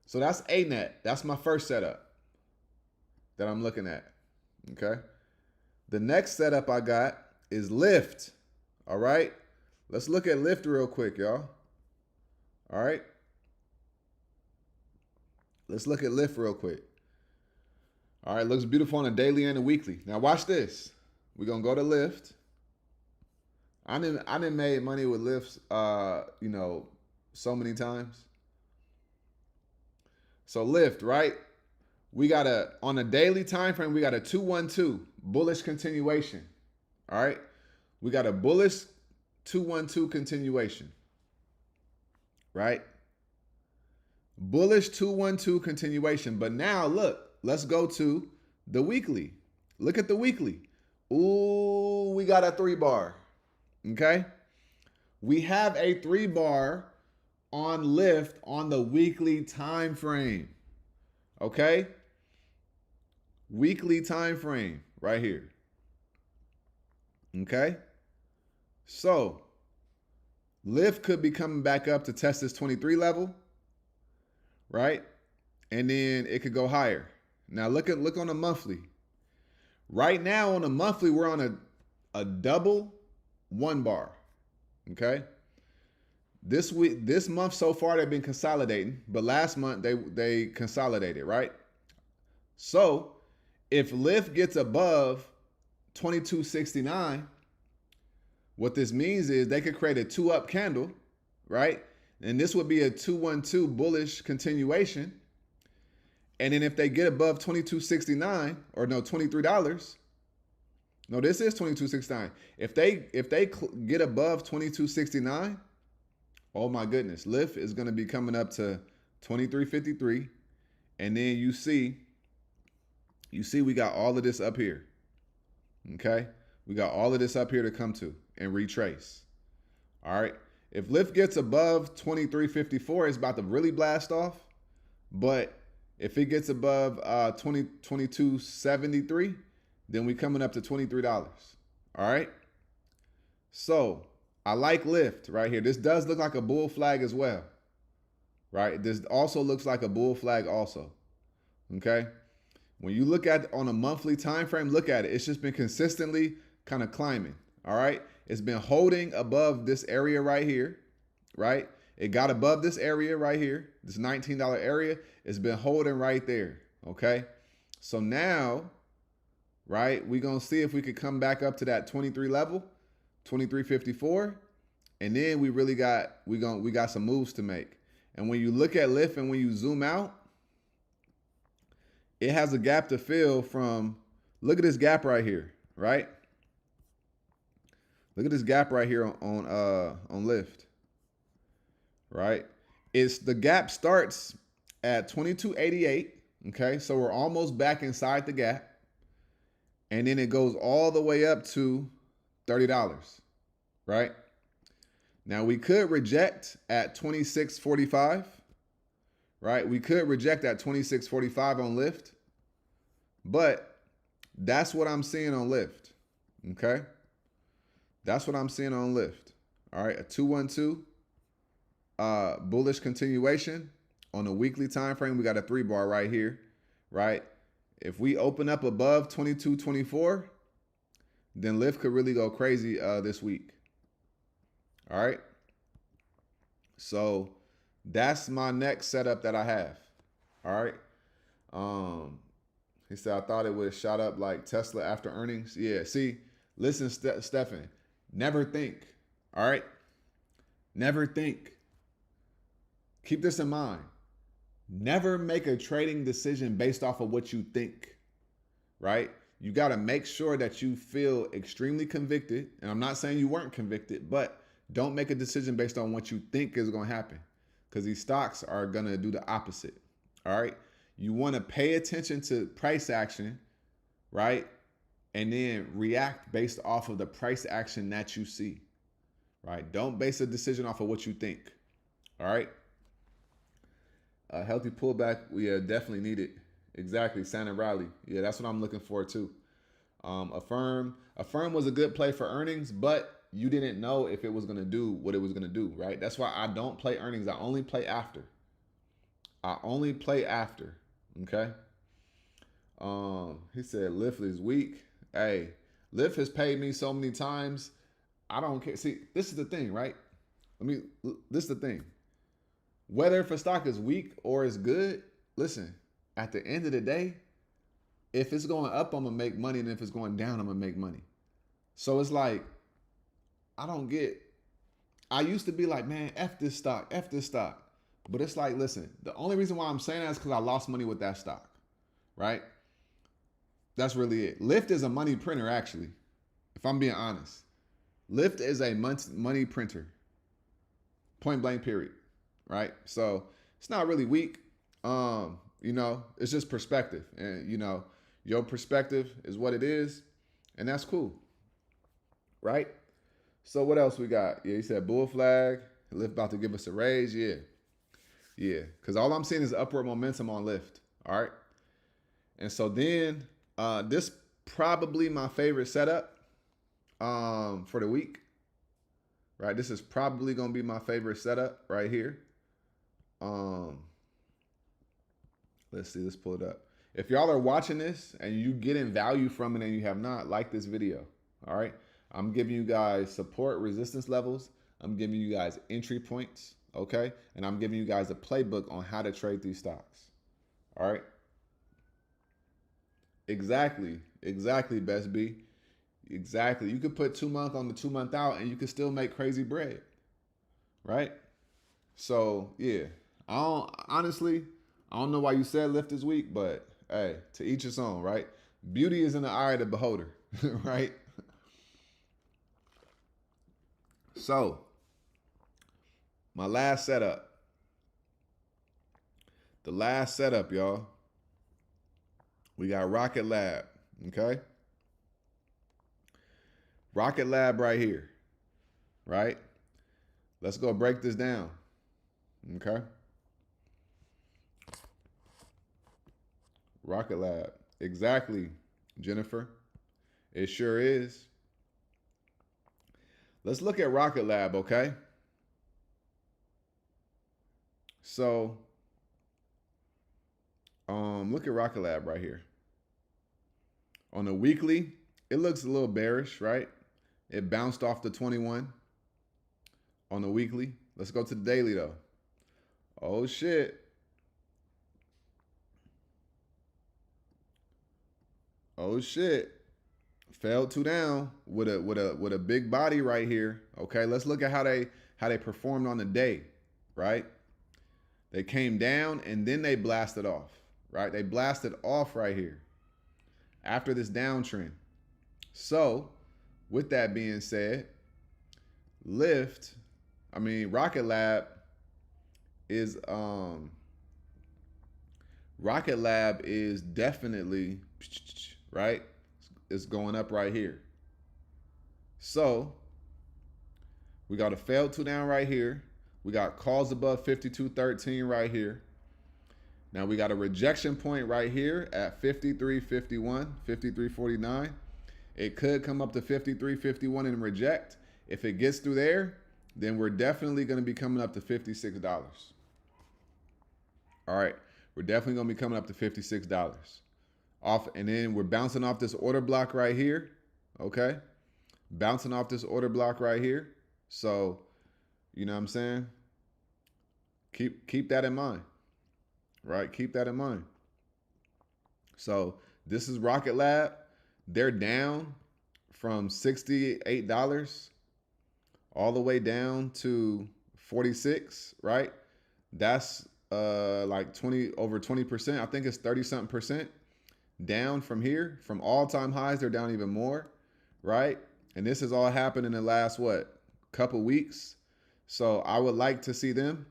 So that's ANET. That's my first setup that I'm looking at. Okay? The next setup I got is Lyft. All right? Let's look at Lyft real quick, y'all. All right? Let's look at Lyft real quick. All right, looks beautiful on a daily and a weekly. Now watch this. We're gonna go to Lyft. I didn't made money with Lyft, so many times. So Lyft, right? We got on a daily time frame, we got a 212 bullish continuation. All right, we got a bullish 212 continuation, right? Bullish 212 continuation. But now look, let's go to the weekly. Look at the weekly. Ooh, we got a 3-bar. Okay? We have a 3-bar on Lyft on the weekly time frame. Okay? Weekly time frame right here. Okay? So, Lyft could be coming back up to test this 23 level. Right? And then it could go higher. Now look on the monthly. Right now on the monthly, we're on a double 1-bar. Okay? This month so far they've been consolidating, but last month they consolidated, right? So if Lyft gets above 2269, what this means is they could create a 2-up candle, right? And this would be a 212 bullish continuation. And then if they get above 2269, or no, $23. No, this is 2269. If they get above 2269, oh my goodness, Lyft is going to be coming up to 2353. And then you see we got all of this up here. Okay? We got all of this up here to come to and retrace. All right? If Lyft gets above 2354, it's about to really blast off. But if it gets above 2273, then we coming up to $23. All right. So I like Lyft right here. This does look like a bull flag as well. Right. This also looks like a bull flag also. Okay. When you look at on a monthly time frame, look at it. It's just been consistently kind of climbing. All right. It's been holding above this area right here, right? It got above this area right here, this $19 area. It's been holding right there, okay? So now, right, we're going to see if we could come back up to that 23 level, 2354, and then we got some moves to make. And when you look at Lyft and when you zoom out, it has a gap to fill from, look at this gap right here, right? Look at this gap right here on Lyft, right? It's the gap starts at 22.88, okay? So we're almost back inside the gap. And then it goes all the way up to $30, right? Now we could reject at 26.45, right? We could reject at 26.45 on Lyft, but that's what I'm seeing on Lyft, okay? That's what I'm seeing on Lyft. All right, a 212 bullish continuation on the weekly time frame. We got a 3-bar right here, right? If we open up above 22.24, then Lyft could really go crazy this week. All right. So that's my next setup that I have. All right. He said, I thought it would have shot up like Tesla after earnings. Yeah. See, listen, Stefan, never think. All right. Never think. Keep this in mind. Never make a trading decision based off of what you think, right? You got to make sure that you feel extremely convicted. And I'm not saying you weren't convicted, but don't make a decision based on what you think is going to happen, because these stocks are going to do the opposite. All right. You want to pay attention to price action, right? And then react based off of the price action that you see, right? Don't base a decision off of what you think. All right. A healthy pullback, we definitely need it. Exactly, Santa Riley. Yeah, that's what I'm looking for too. Affirm was a good play for earnings, but you didn't know if it was going to do what it was going to do, right? That's why I don't play earnings. I only play after. Okay. He said Lyft is weak. Hey, Lyft has paid me so many times. I don't care. See, this is the thing, right? This is the thing. Whether if a stock is weak or is good, listen, at the end of the day, if it's going up, I'm going to make money. And if it's going down, I'm going to make money. So it's like, I used to be like, man, F this stock. But it's like, listen, the only reason why I'm saying that is because I lost money with that stock, right? That's really it. Lyft is a money printer, actually, if I'm being honest. Lyft is a money printer, point blank, period. Right. So it's not really weak. It's just perspective, and your perspective is what it is, and that's cool. Right. So what else we got? Yeah. He said bull flag. Lyft about to give us a raise. Yeah. Cause all I'm seeing is upward momentum on Lyft. All right. And so then, this probably my favorite setup, for the week. Right. This is probably going to be my favorite setup right here. Let's see, let's pull it up. If y'all are watching this and you getting value from it and you have not, like this video. All right. I'm giving you guys support resistance levels. I'm giving you guys entry points. Okay. And I'm giving you guys a playbook on how to trade these stocks. All right. Exactly, Best B. Exactly. You could put 2 month on the 2 month out and you could still make crazy bread. Right. So yeah. Honestly, I don't know why you said Lyft is weak, but hey, to each his own, right? Beauty is in the eye of the beholder, right? So, my last setup. The last setup, y'all. We got Rocket Lab, okay? Rocket Lab right here, right? Let's go break this down, okay? Rocket Lab. Exactly, Jennifer. It sure is. Let's look at Rocket Lab, okay? So, look at Rocket Lab right here. On the weekly, it looks a little bearish, right? It bounced off the 21 on the weekly. Let's go to the daily, though. Oh, shit. Oh shit. Fell 2 down with a big body right here. Okay, let's look at how they performed on the day, right? They came down and then they blasted off, right? They blasted off right here after this downtrend. So, with that being said, Rocket Lab is definitely right. It's going up right here. So we got a failed 2 down right here. We got calls above 52.13 right here. Now we got a rejection point right here at 53.51, 53.49. It could come up to 53.51 and reject. If it gets through there, then we're definitely going to be coming up to $56. All right, we're definitely going to be coming up to $56 off, and then we're bouncing off this order block right here. Okay, bouncing off this order block right here. So, you know what I'm saying? Keep that in mind, right? Keep that in mind. So this is Rocket Lab. They're down from $68 all the way down to 46, right? That's like over 20%. I think it's 30-something percent down from here. From all-time highs, they're down even more, right? And this has all happened in the last, couple weeks. So I would like to see them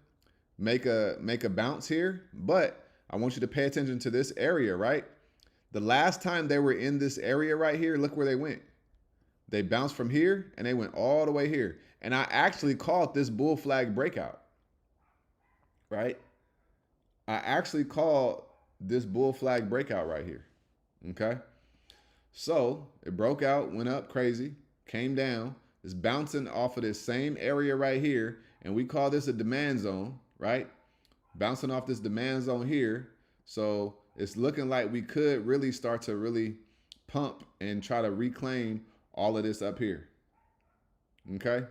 make a bounce here, but I want you to pay attention to this area, right? The last time they were in this area right here, look where they went. They bounced from here and they went all the way here. And I actually called this bull flag breakout, right? I actually called this bull flag breakout right here, okay? So it broke out, went up crazy, came down. It's bouncing off of this same area right here, and we call this a demand zone, right? Bouncing off this demand zone here. So it's looking like we could really start to really pump and try to reclaim all of this up here. Okay.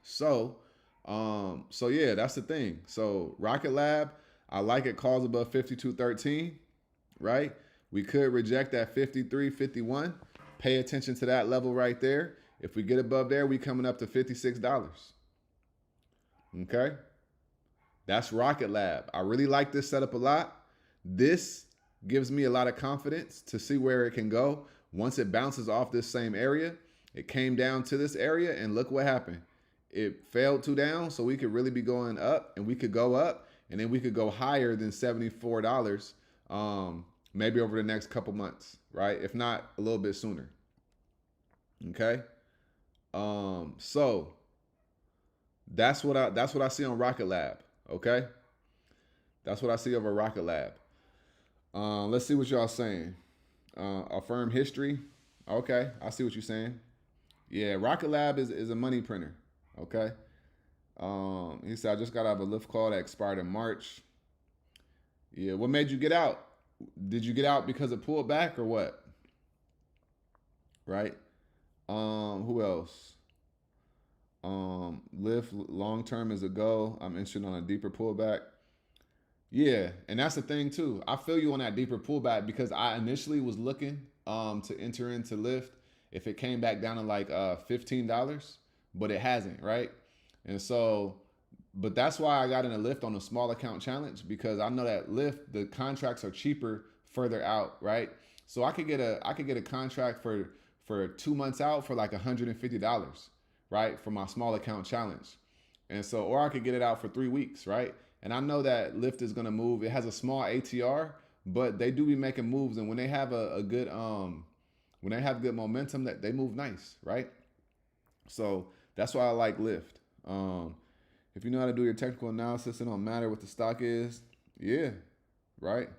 So yeah, that's the thing. So Rocket Lab, I like it, calls above 52.13, right? We could reject that 53.51. Pay attention to that level right there. If we get above there, we coming up to $56. Okay. That's Rocket Lab. I really like this setup a lot. This gives me a lot of confidence to see where it can go. Once it bounces off this same area, it came down to this area, and look what happened. It failed 2 down, so we could really be going up, and we could go up, and then we could go higher than $74 maybe over the next couple months, right? If not a little bit sooner. Okay. So that's what I see on Rocket Lab. Okay. That's what I see over Rocket Lab. Let's see what y'all saying. Affirm history. Okay. I see what you're saying. Yeah. Rocket Lab is a money printer. Okay. He said, I just got out of a lift call that expired in March. Yeah. What made you get out? Did you get out because it pulled back or what? Right. Who else? Lift long-term is a go. I'm interested on a deeper pullback. Yeah. And that's the thing too. I feel you on that deeper pullback because I initially was looking, to enter into Lyft if it came back down to like, $15, but it hasn't. Right. And so, but that's why I got in a Lyft on a small account challenge, because I know that Lyft, the contracts are cheaper further out. Right. So I could get a contract for 2 months out for like $150, right? For my small account challenge. And so, or I could get it out for 3 weeks, right? And I know that Lyft is going to move. It has a small ATR, but they do be making moves. And when they have a good, when they have good momentum, that they move nice, right? So that's why I like Lyft. If you know how to do your technical analysis, it don't matter what the stock is. Yeah. Right.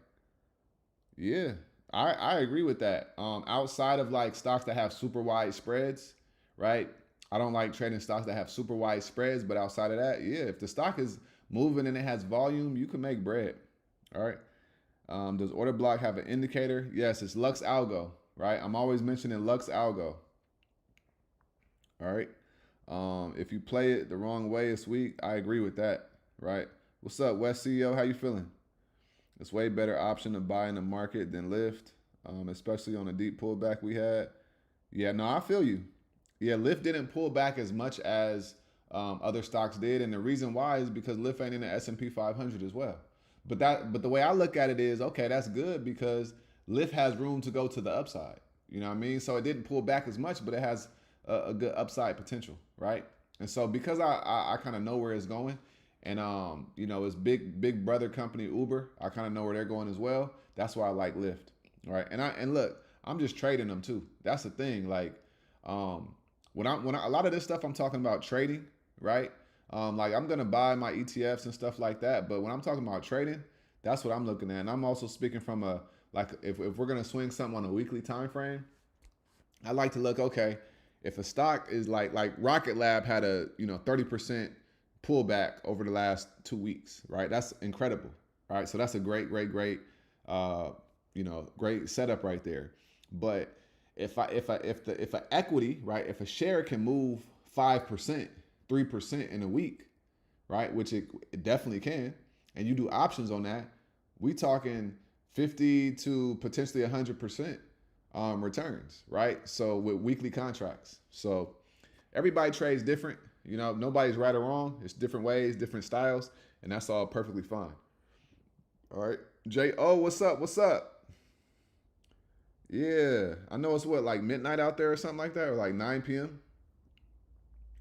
Yeah. I agree with that. Outside of like stocks that have super wide spreads, right? I don't like trading stocks that have super wide spreads, but outside of that, yeah, if the stock is moving and it has volume, you can make bread. All right. Does order block have an indicator? Yes, it's Lux Algo, right? I'm always mentioning Lux Algo. All right. If you play it the wrong way this week, I agree with that, right? What's up, West CEO? How you feeling? It's way better option to buy in the market than Lyft, especially on a deep pullback we had. Yeah, no, I feel you. Yeah, Lyft didn't pull back as much as Other stocks did, and the reason why is because Lyft ain't in the S&P 500 as well. But the way I look at it is, okay, that's good because Lyft has room to go to the upside. You know what I mean? So it didn't pull back as much, but it has a good upside potential, right? And so because I kind of know where it's going, and it's big brother company Uber, I kind of know where they're going as well. That's why I like Lyft, right? And look, I'm just trading them too. That's the thing. Like when a lot of this stuff I'm talking about trading, right? Like I'm gonna buy my ETFs and stuff like that, but when I'm talking about trading, that's what I'm looking at. And I'm also speaking from a like if we're gonna swing something on a weekly time frame, I like to look, okay, if a stock is like Rocket Lab had a 30% pullback over the last 2 weeks, right? That's incredible. All right, so that's a great great setup right there. But if a equity, right, if a share can move 5%, 3% in a week, right, which it definitely can, and you do options on that, we talking 50 to potentially 100% returns, right? So with weekly contracts. So everybody trades different. Nobody's right or wrong. It's different ways, different styles, and that's all perfectly fine. All right, J.O., what's up? What's up? Yeah, I know it's like midnight out there or something like that, or like 9 p.m.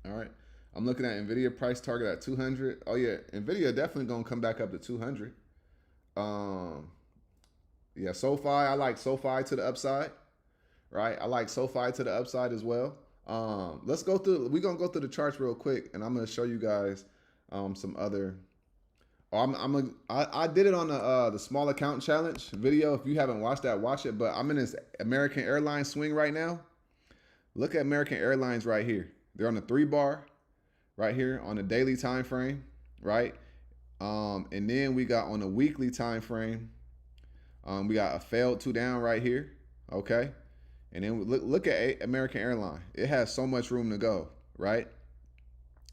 All right. I'm looking at NVIDIA price target at 200. Oh, yeah. NVIDIA definitely going to come back up to 200. Yeah, SoFi. I like SoFi to the upside, right? I like SoFi to the upside as well. Let's go through. We're going to go through the charts real quick, and I'm going to show you guys some other. I did it on the small account challenge video. If you haven't watched that, watch it. But I'm in this American Airlines swing right now. Look at American Airlines right here. They're on the 3-bar right here on the daily time frame, right? And then we got on a weekly time frame, we got a failed 2 down right here, okay? And then look at American Airlines. It has so much room to go, right?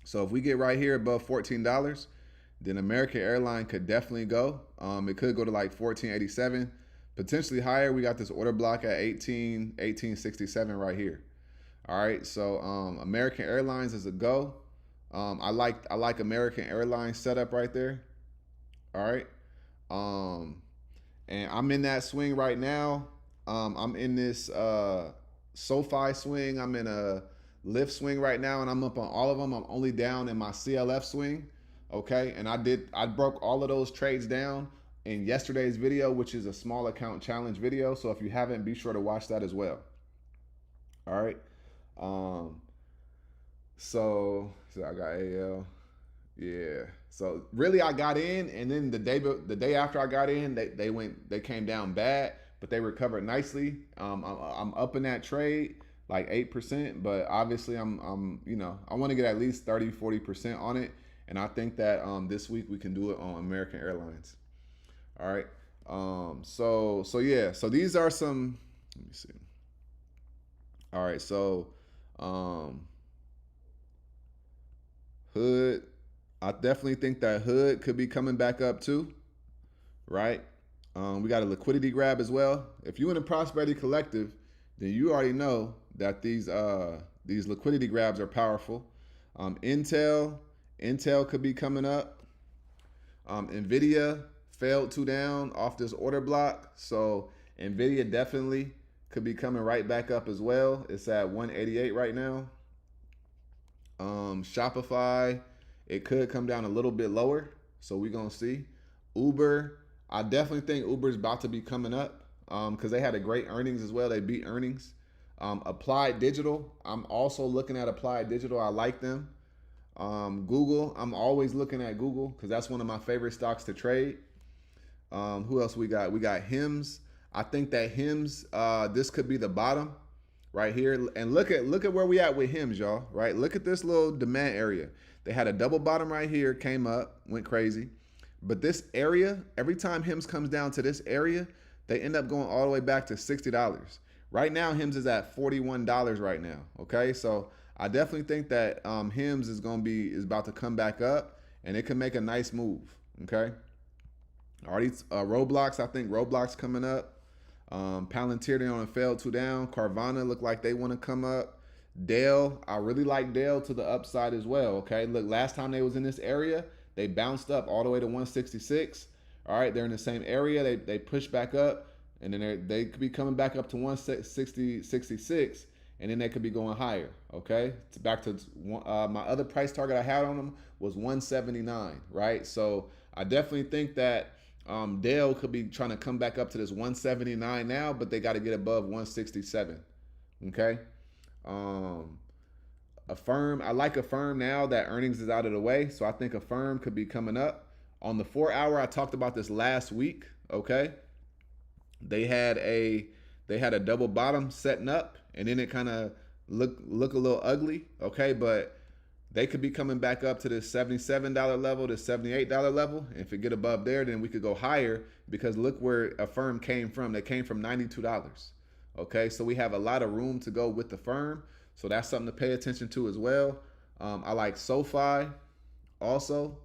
So if we get right here above $14, then American Airlines could definitely go. It could go to like 14.87, potentially higher. We got this order block at 18.67 right here. All right, so American Airlines is a go. I like American Airlines setup right there. All right, and I'm in that swing right now. I'm in this SoFi swing. I'm in a Lyft swing right now, and I'm up on all of them. I'm only down in my CLF swing. Okay, and I broke all of those trades down in yesterday's video, which is a small account challenge video. So if you haven't, be sure to watch that as well. All right. So I got AL. Yeah. So really I got in, and then the day after I got in, they came down bad, but they recovered nicely. I'm up in that trade like 8%, but obviously I want to get at least 30-40% on it. And I think that this week we can do it on American Airlines. All right. So yeah. So these are some. Let me see. All right. So Hood. I definitely think that Hood could be coming back up too. Right. We got a liquidity grab as well. If you're in a Prosperity Collective, then you already know that these liquidity grabs are powerful. Intel could be coming up. NVIDIA failed 2 down off this order block. So NVIDIA definitely could be coming right back up as well. It's at 188 right now. Shopify, it could come down a little bit lower. So we're going to see. Uber, I definitely think Uber's about to be coming up because they had a great earnings as well. They beat earnings. Applied Digital, I'm also looking at Applied Digital. I like them. Google, I'm always looking at Google because that's one of my favorite stocks to trade. Who else we got? We got HIMS. I think that HIMS, this could be the bottom right here. And look at where we at with HIMS, y'all. Right? Look at this little demand area. They had a double bottom right here, came up, went crazy. But this area, every time HIMS comes down to this area, they end up going all the way back to $60. Right now, HIMS is at $41 right now. Okay, so I definitely think that HIMS is about to come back up, and it can make a nice move. Okay. Already Roblox, I think Roblox coming up. Palantir, they on a failed 2 down. Carvana look like they want to come up. Dell, I really like Dell to the upside as well. Okay, look, last time they was in this area, they bounced up all the way to 166. All right, they're in the same area. They push back up, and then they could be coming back up to 160, 66, and then they could be going higher. Okay, it's back to my other price target I had on them was 179. Right, so I definitely think that Dell could be trying to come back up to this 179 now, but they got to get above 167. Okay. Affirm, I like Affirm now that earnings is out of the way, so I think Affirm could be coming up. On the 4 hour, I talked about this last week. Okay, they had a double bottom setting up, and then it kind of look a little ugly. Okay, but they could be coming back up to this $77 level, this $78 level. And if it get above there, then we could go higher, because look where Affirm came from. They came from $92. Okay, so we have a lot of room to go with the firm. So that's something to pay attention to as well. I like SoFi also,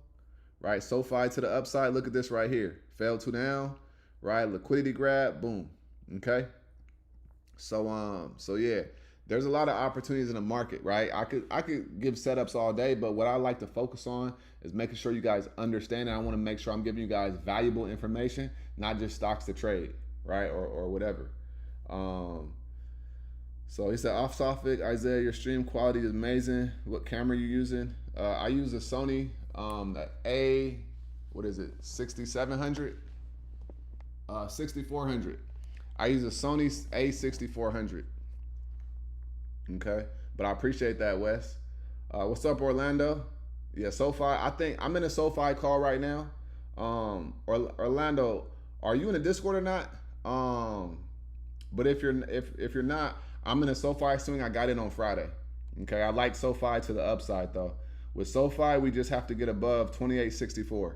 right? SoFi to the upside. Look at this right here. Fell two down, right? Liquidity grab, boom. Okay. So yeah, there's a lot of opportunities in the market, right? I could give setups all day, but what I like to focus on is making sure you guys understand. And I want to make sure I'm giving you guys valuable information, not just stocks to trade, right? Or whatever. So he said, off topic, Isiah, your stream quality is amazing. What camera you using? I use a Sony what is it? 6700, 6400. I use a Sony A6400. Okay, but I appreciate that, Wes. What's up, Orlando? Yeah, SoFi. I think I'm in a SoFi call right now. Orlando, are you in a Discord or not? But if you're not, I'm in a SoFi swing. I got it on Friday. Okay, I like SoFi to the upside though. With SoFi, we just have to get above 28.64.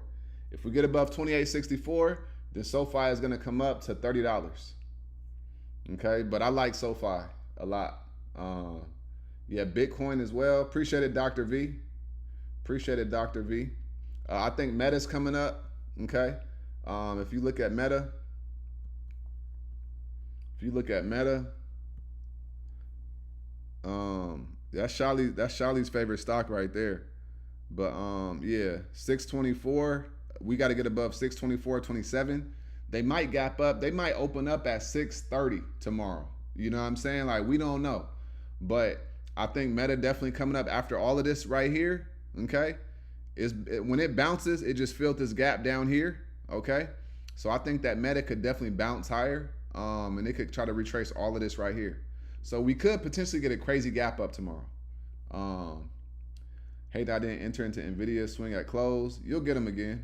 If we get above 28.64, then SoFi is gonna come up to $30. Okay, but I like SoFi a lot. Yeah, Bitcoin as well. Appreciate it, Dr. V. Appreciate it, Dr. V. I think Meta's coming up. Okay, if you look at Meta. That's Shali's favorite stock right there. But yeah, 624. We got to get above 624.27. They might gap up. They might open up at 630 tomorrow. You know what I'm saying? Like, we don't know. But I think Meta definitely coming up after all of this right here. Okay, when it bounces, it just filled this gap down here. Okay, so I think that Meta could definitely bounce higher. And they could try to retrace all of this right here. So we could potentially get a crazy gap up tomorrow. Hey, that I didn't enter into Nvidia swing at close. You'll get them again.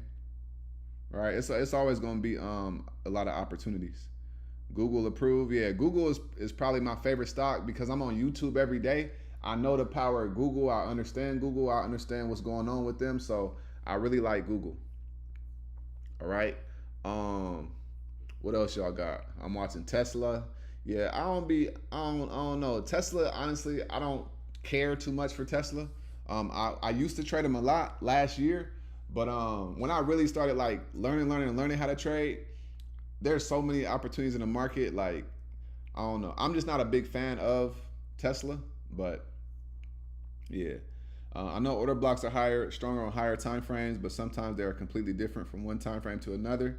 All right, it's always going to be a lot of opportunities. Google approved. Yeah, Google is probably my favorite stock because I'm on YouTube every day. I know the power of Google. I understand Google. I understand what's going on with them. So I really like Google. All right. What else y'all got? I'm watching Tesla. Yeah, I don't know. Tesla, honestly, I don't care too much for Tesla. I used to trade them a lot last year, but when I really started like learning how to trade, there's so many opportunities in the market. Like, I don't know. I'm just not a big fan of Tesla, but yeah. I know order blocks are stronger on higher time frames, but sometimes they're completely different from one time frame to another.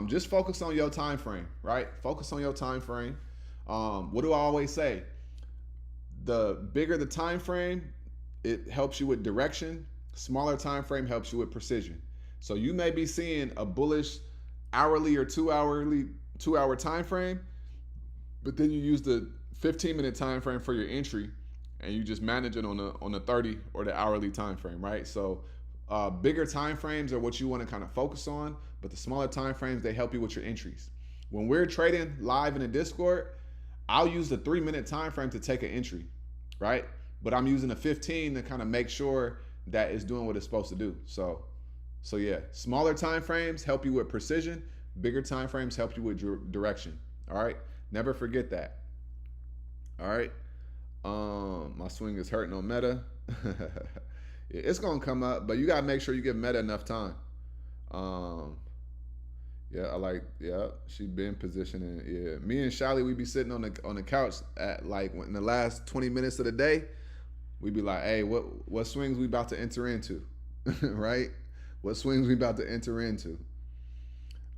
Just focus on your time frame, right? Focus on your time frame. What do I always say? The bigger the time frame, it helps you with direction. Smaller time frame helps you with precision. So you may be seeing a bullish hourly or 2-hour time frame, but then you use the 15-minute time frame for your entry, and you just manage it on the 30 or the hourly time frame, right? So bigger time frames are what you want to kind of focus on, but the smaller time frames, they help you with your entries. When we're trading live in a Discord, I'll use the 3-minute time frame to take an entry, right? But I'm using a 15 to kind of make sure that it's doing what it's supposed to do. So yeah, smaller time frames help you with precision. Bigger time frames help you with direction. All right, never forget that. All right, my swing is hurting on Meta. It's gonna come up, but you gotta make sure you give Meta enough time. Yeah, I like. Yeah, she been positioning. Yeah, me and Shally, we be sitting on the couch at like in the last 20 minutes of the day. We be like, hey, what swings we about to enter into, right? What swings we about to enter into?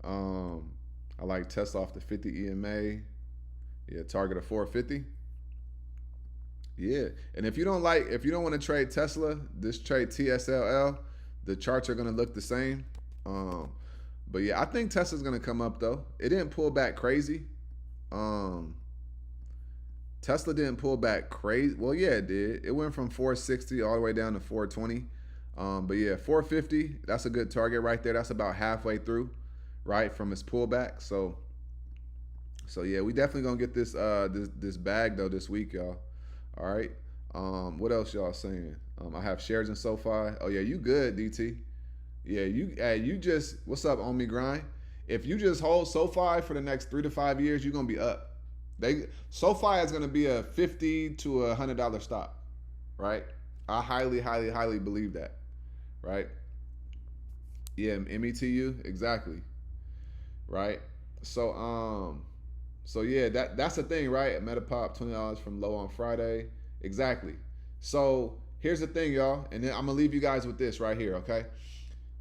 Um, I like Tesla off the 50 EMA. Yeah, target of 450. Yeah, and if you don't want to trade Tesla, just trade TSLL. The charts are gonna look the same. Um, but yeah, I think Tesla's gonna come up though. It didn't pull back crazy. Um, Tesla didn't pull back crazy. Well, yeah, it did. It went from 460 all the way down to 420. But yeah, 450. That's a good target right there. That's about halfway through, right, from its pullback. So yeah, we definitely gonna get this bag though this week, y'all. All right. What else y'all saying? I have shares in SoFi. Oh yeah, you good, DT? Yeah, you just what's up, on me grind? If you just hold SoFi for the next 3 to 5 years, you're gonna be up. SoFi is gonna be a $50 to $100 stock, right? I highly, highly, highly believe that, right? Yeah, METU exactly, right? So so yeah, that's the thing, right? Metapop $20 from low on Friday, exactly. So here's the thing, y'all, and then I'm gonna leave you guys with this right here, okay?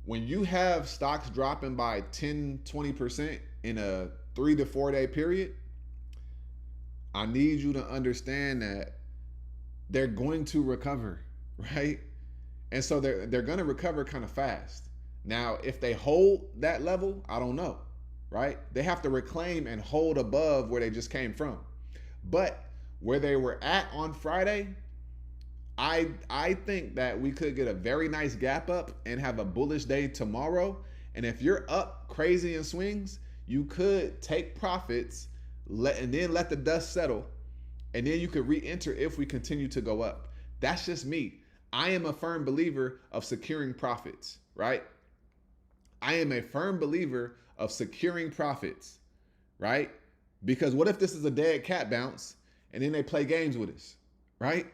When you have stocks dropping by 10-20% in a 3 to 4 day period, I need you to understand that they're going to recover, right? And so they're going to recover kind of fast. Now, if they hold that level, I don't know, right? They have to reclaim and hold above where they just came from. But where they were at on Friday, I think that we could get a very nice gap up and have a bullish day tomorrow. And if you're up crazy in swings, you could take profits, and then let the dust settle, and then you could re-enter if we continue to go up. That's just me. I am a firm believer of securing profits, right? I am a firm believer of securing profits, right? Because what if this is a dead cat bounce and then they play games with us, right?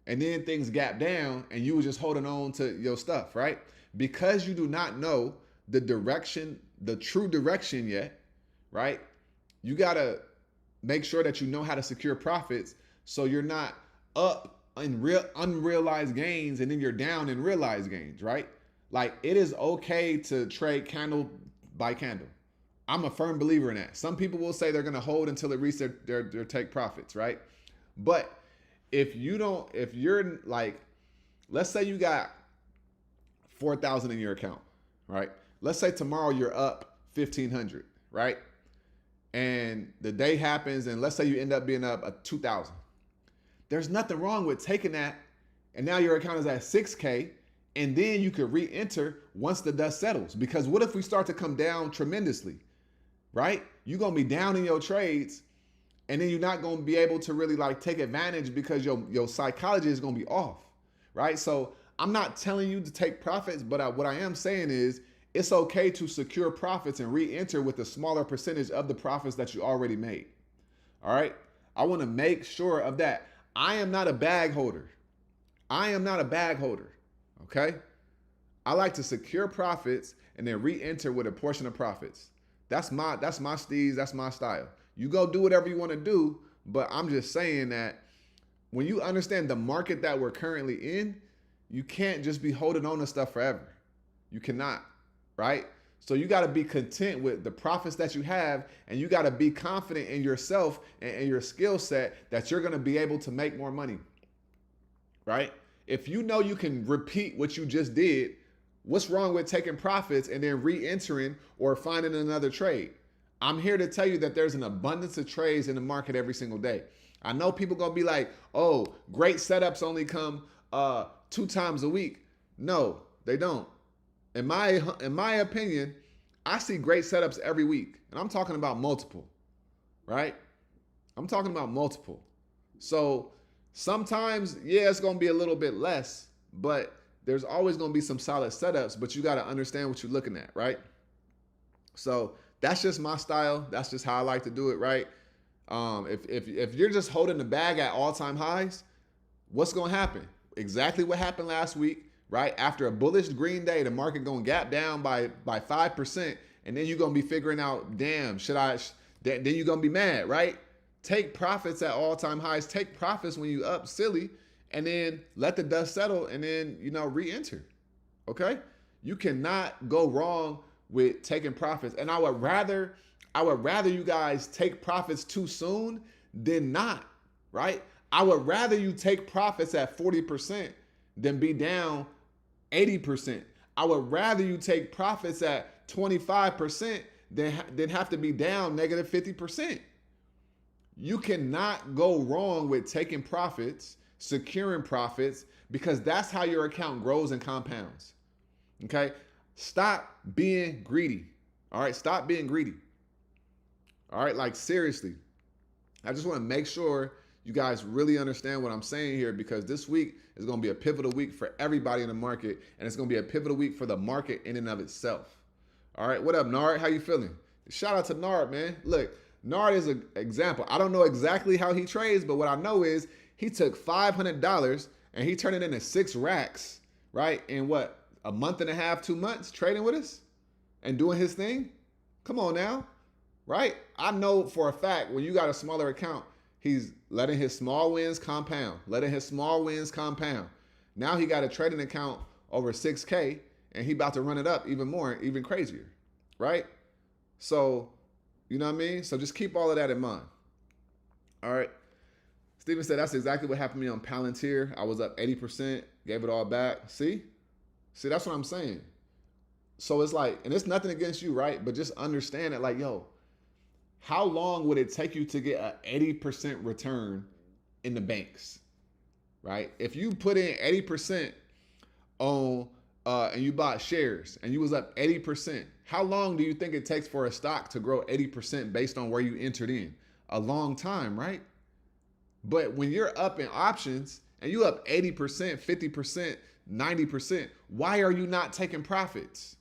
And then things gap down and you were just holding on to your stuff, right? Because you do not know the direction, the true direction yet, right? You got to make sure that you know how to secure profits so you're not up in real unrealized gains and then you're down in realized gains, right? Like, it is okay to trade candle by candle. I'm a firm believer in that. Some people will say they're going to hold until it reaches their take profits, right? But if you're like, let's say you got 4,000 in your account, right? Let's say tomorrow you're up 1,500, right? And the day happens, and let's say you end up being up a 2,000. There's nothing wrong with taking that, and now your account is at 6K, and then you could re-enter once the dust settles. Because what if we start to come down tremendously, right? You're gonna be down in your trades, and then you're not gonna be able to really like take advantage because your psychology is gonna be off, right? So I'm not telling you to take profits, but what I am saying is it's okay to secure profits and re-enter with a smaller percentage of the profits that you already made. All right. I want to make sure of that. I am not a bag holder. I am not a bag holder. Okay. I like to secure profits and then re-enter with a portion of profits. That's my steez. That's my style. You go do whatever you want to do. But I'm just saying that when you understand the market that we're currently in, you can't just be holding on to stuff forever. You cannot. Right? So you got to be content with the profits that you have, and you got to be confident in yourself and your skill set that you're going to be able to make more money. Right? If you know you can repeat what you just did, what's wrong with taking profits and then re-entering or finding another trade? I'm here to tell you that there's an abundance of trades in the market every single day. I know people going to be like, oh, great setups only come 2 times a week. No, they don't. In my opinion, I see great setups every week. And I'm talking about multiple, right? I'm talking about multiple. So sometimes, yeah, it's going to be a little bit less, but there's always going to be some solid setups, but you got to understand what you're looking at, right? So that's just my style. That's just how I like to do it, right? If you're just holding the bag at all-time highs, what's going to happen? Exactly what happened last week. Right? After a bullish green day, the market going to gap down by 5%, and then you're gonna be figuring out, damn, should I? Then you're gonna be mad, right? Take profits at all-time highs. Take profits when you up silly, and then let the dust settle, and then re-enter. Okay, you cannot go wrong with taking profits, and I would rather you guys take profits too soon than not, right? I would rather you take profits at 40% than be down 80%. I would rather you take profits at 25% than have to be down negative 50%. You cannot go wrong with taking profits, securing profits, because that's how your account grows and compounds. Okay? Stop being greedy. All right? Stop being greedy. All right? Like, seriously. I just want to make sure you guys really understand what I'm saying here, because this week is going to be a pivotal week for everybody in the market, and it's going to be a pivotal week for the market in and of itself. All right, what up, Nard? How you feeling? Shout out to Nard, man. Look, Nard is an example. I don't know exactly how he trades, but what I know is he took $500 and he turned it into 6 racks, right? In what, a month and a half, 2 months trading with us and doing his thing? Come on now, right? I know for a fact when you got a smaller account, he's letting his small wins compound, Now he got a trading account over 6K, and he about to run it up even more, even crazier, right? So, you know what I mean? So just keep all of that in mind. All right. Steven said, that's exactly what happened to me on Palantir. I was up 80%, gave it all back. See, that's what I'm saying. So it's like, and it's nothing against you, right? But just understand that, like, yo, how long would it take you to get an 80% return in the banks, right? If you put in 80% on, and you bought shares and you was up 80%, how long do you think it takes for a stock to grow 80% based on where you entered in? A long time, right? But when you're up in options and you up 80%, 50%, 90%, why are you not taking profits?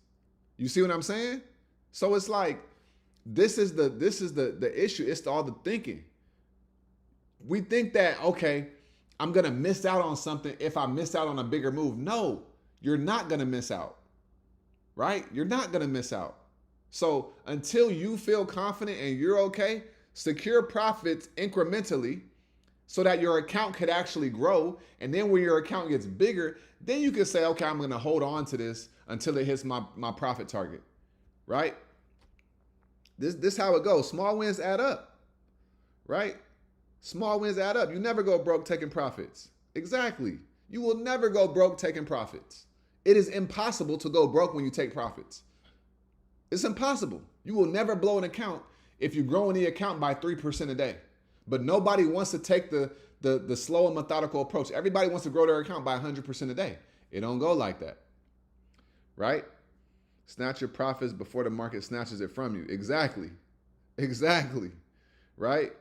You see what I'm saying? So it's like, this is the issue. It's all the thinking. We think that, okay, I'm going to miss out on something if I miss out on a bigger move. No, you're not going to miss out, right? You're not going to miss out. So until you feel confident and you're okay, secure profits incrementally so that your account could actually grow. And then when your account gets bigger, then you can say, okay, I'm going to hold on to this until it hits my profit target, right? This how it goes. Small wins add up, right? Small wins add up. You never go broke taking profits. Exactly. You will never go broke taking profits. It is impossible to go broke when you take profits. It's impossible. You will never blow an account if you grow in the account by 3% a day. But nobody wants to take the slow and methodical approach. Everybody wants to grow their account by 100% a day. It don't go like that, right? Snatch your profits before the market snatches it from you. Exactly. Right?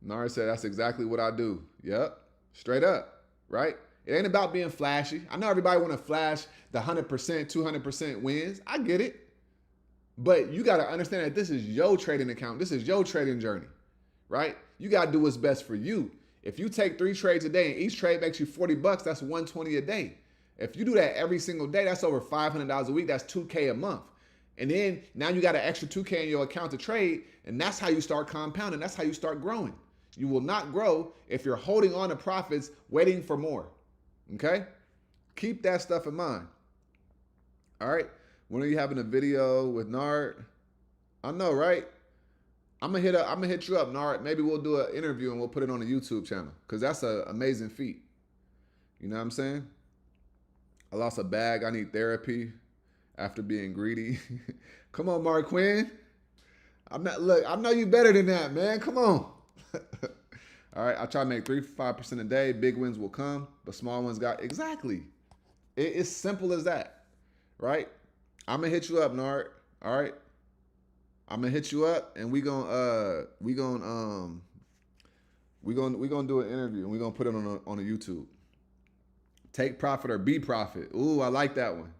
Nara said, that's exactly what I do. Yep. Straight up. Right? It ain't about being flashy. I know everybody want to flash the 100%, 200% wins. I get it. But you got to understand that this is your trading account. This is your trading journey. Right? You got to do what's best for you. If you take 3 trades a day and each trade makes you $40, that's $120 a day. If you do that every single day, that's over $500 a week. That's $2K a month. And then now you got an extra $2K in your account to trade. And that's how you start compounding. That's how you start growing. You will not grow if you're holding on to profits, waiting for more. Okay? Keep that stuff in mind. All right? When are you having a video with Nard? I know, right? I'm gonna hit you up, Nard. Maybe we'll do an interview and we'll put it on the YouTube channel, because that's an amazing feat. You know what I'm saying? I lost a bag. I need therapy after being greedy. Come on, Mark Quinn. Look, I know you better than that, man. Come on. All right, I try to make 3-5% a day. Big wins will come, but small ones got exactly. It's simple as that, right? I'm gonna hit you up, Nard. All right, I'm gonna hit you up, and we gonna do an interview, and we gonna put it on a YouTube. Take profit or be profit. Ooh, I like that one.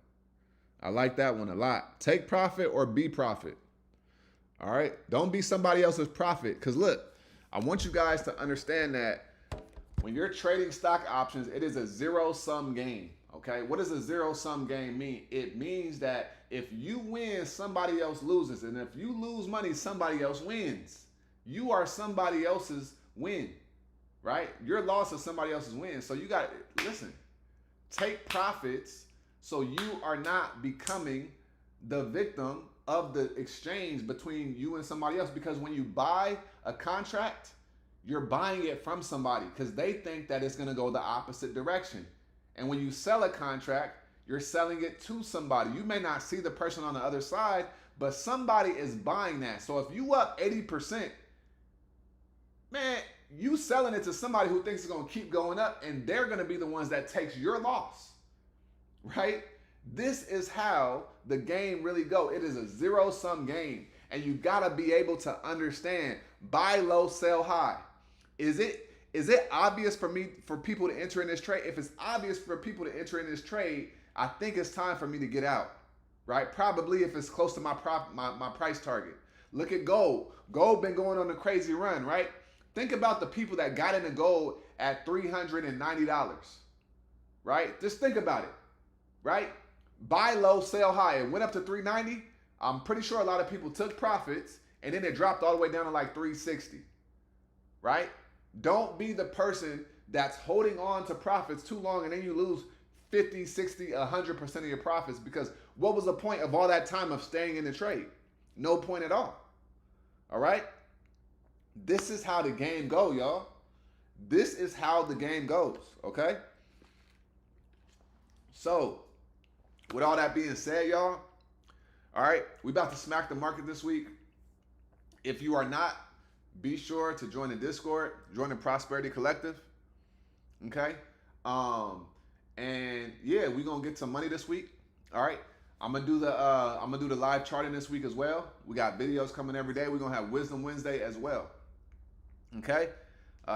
I like that one a lot. Take profit or be profit. All right, don't be somebody else's profit, because look. I want you guys to understand that when you're trading stock options, it is a zero-sum game, Okay, what does a zero-sum game mean? It means that if you win, somebody else loses. And if you lose money, somebody else wins. You are somebody else's win, right? Your loss is somebody else's win. So you got to, listen, take profits so you are not becoming the victim of the exchange between you and somebody else. Because when you buy a contract, you're buying it from somebody because they think that it's going to go the opposite direction. And when you sell a contract, you're selling it to somebody. You may not see the person on the other side, but somebody is buying that. So if you up 80%, man, you selling it to somebody who thinks it's going to keep going up, and they're going to be the ones that takes your loss, right? This is how the game really go. It is a zero-sum game, and you got to be able to understand buy low, sell high. Is it obvious for people to enter in this trade? If it's obvious for people to enter in this trade, I think it's time for me to get out, right? Probably if it's close to my price target. Look at gold. Gold been going on a crazy run, right? Think about the people that got into gold at $390, right? Just think about it, right? Buy low, sell high. It went up to $390. I'm pretty sure a lot of people took profits, and then it dropped all the way down to like $360, right? Don't be the person that's holding on to profits too long and then you lose 50, 60, 100% of your profits, because what was the point of all that time of staying in the trade? No point at all. All right? This is how the game go, y'all. This is how the game goes, okay? So, with all that being said, y'all, all right, we about to smack the market this week. If you are not, be sure to join the Discord, join the Prosperity Collective, okay? And yeah, we're gonna get some money this week. All right, I'm gonna do the live charting this week as well. We got videos coming every day. We're gonna have Wisdom Wednesday as well. Okay,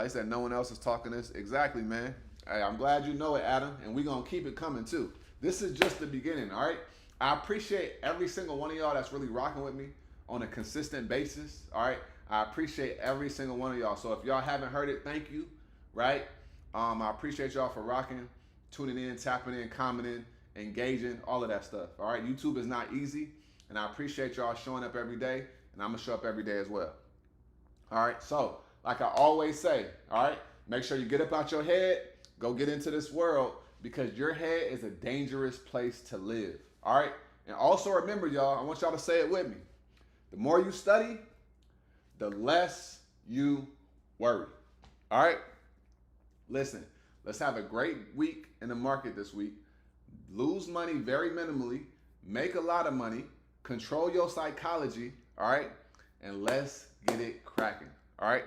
he said no one else is talking this. Exactly, man. Hey, I'm glad you know it, Adam, and we're gonna keep it coming too. This is just the beginning. All right, I appreciate every single one of y'all that's really rocking with me on a consistent basis. All right, I appreciate every single one of y'all. So if y'all haven't heard it, thank you. Right, I appreciate y'all for rocking, tuning in, tapping in, commenting, engaging, all of that stuff. All right, YouTube is not easy, and I appreciate y'all showing up every day, and I'm gonna show up every day as well. All right, so like I always say, all right, make sure you get up out your head, go get into this world, because your head is a dangerous place to live. All right, and also remember, y'all, I want y'all to say it with me. The more you study, the less you worry. All right, listen. Let's have a great week in the market this week. Lose money very minimally, make a lot of money, control your psychology, all right? And let's get it cracking, all right?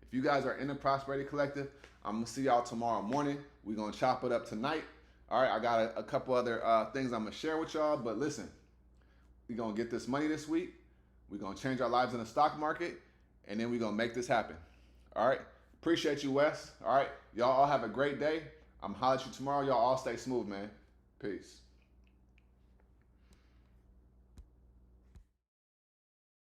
If you guys are in the Prosperity Collective, I'm gonna see y'all tomorrow morning. We're gonna chop it up tonight, all right? I got a couple other things I'm gonna share with y'all, but listen, we're gonna get this money this week. We're gonna change our lives in the stock market, and then we're gonna make this happen, all right? Appreciate you, Wes. All right. Y'all all have a great day. I'm holler at you tomorrow. Y'all all stay smooth, man. Peace.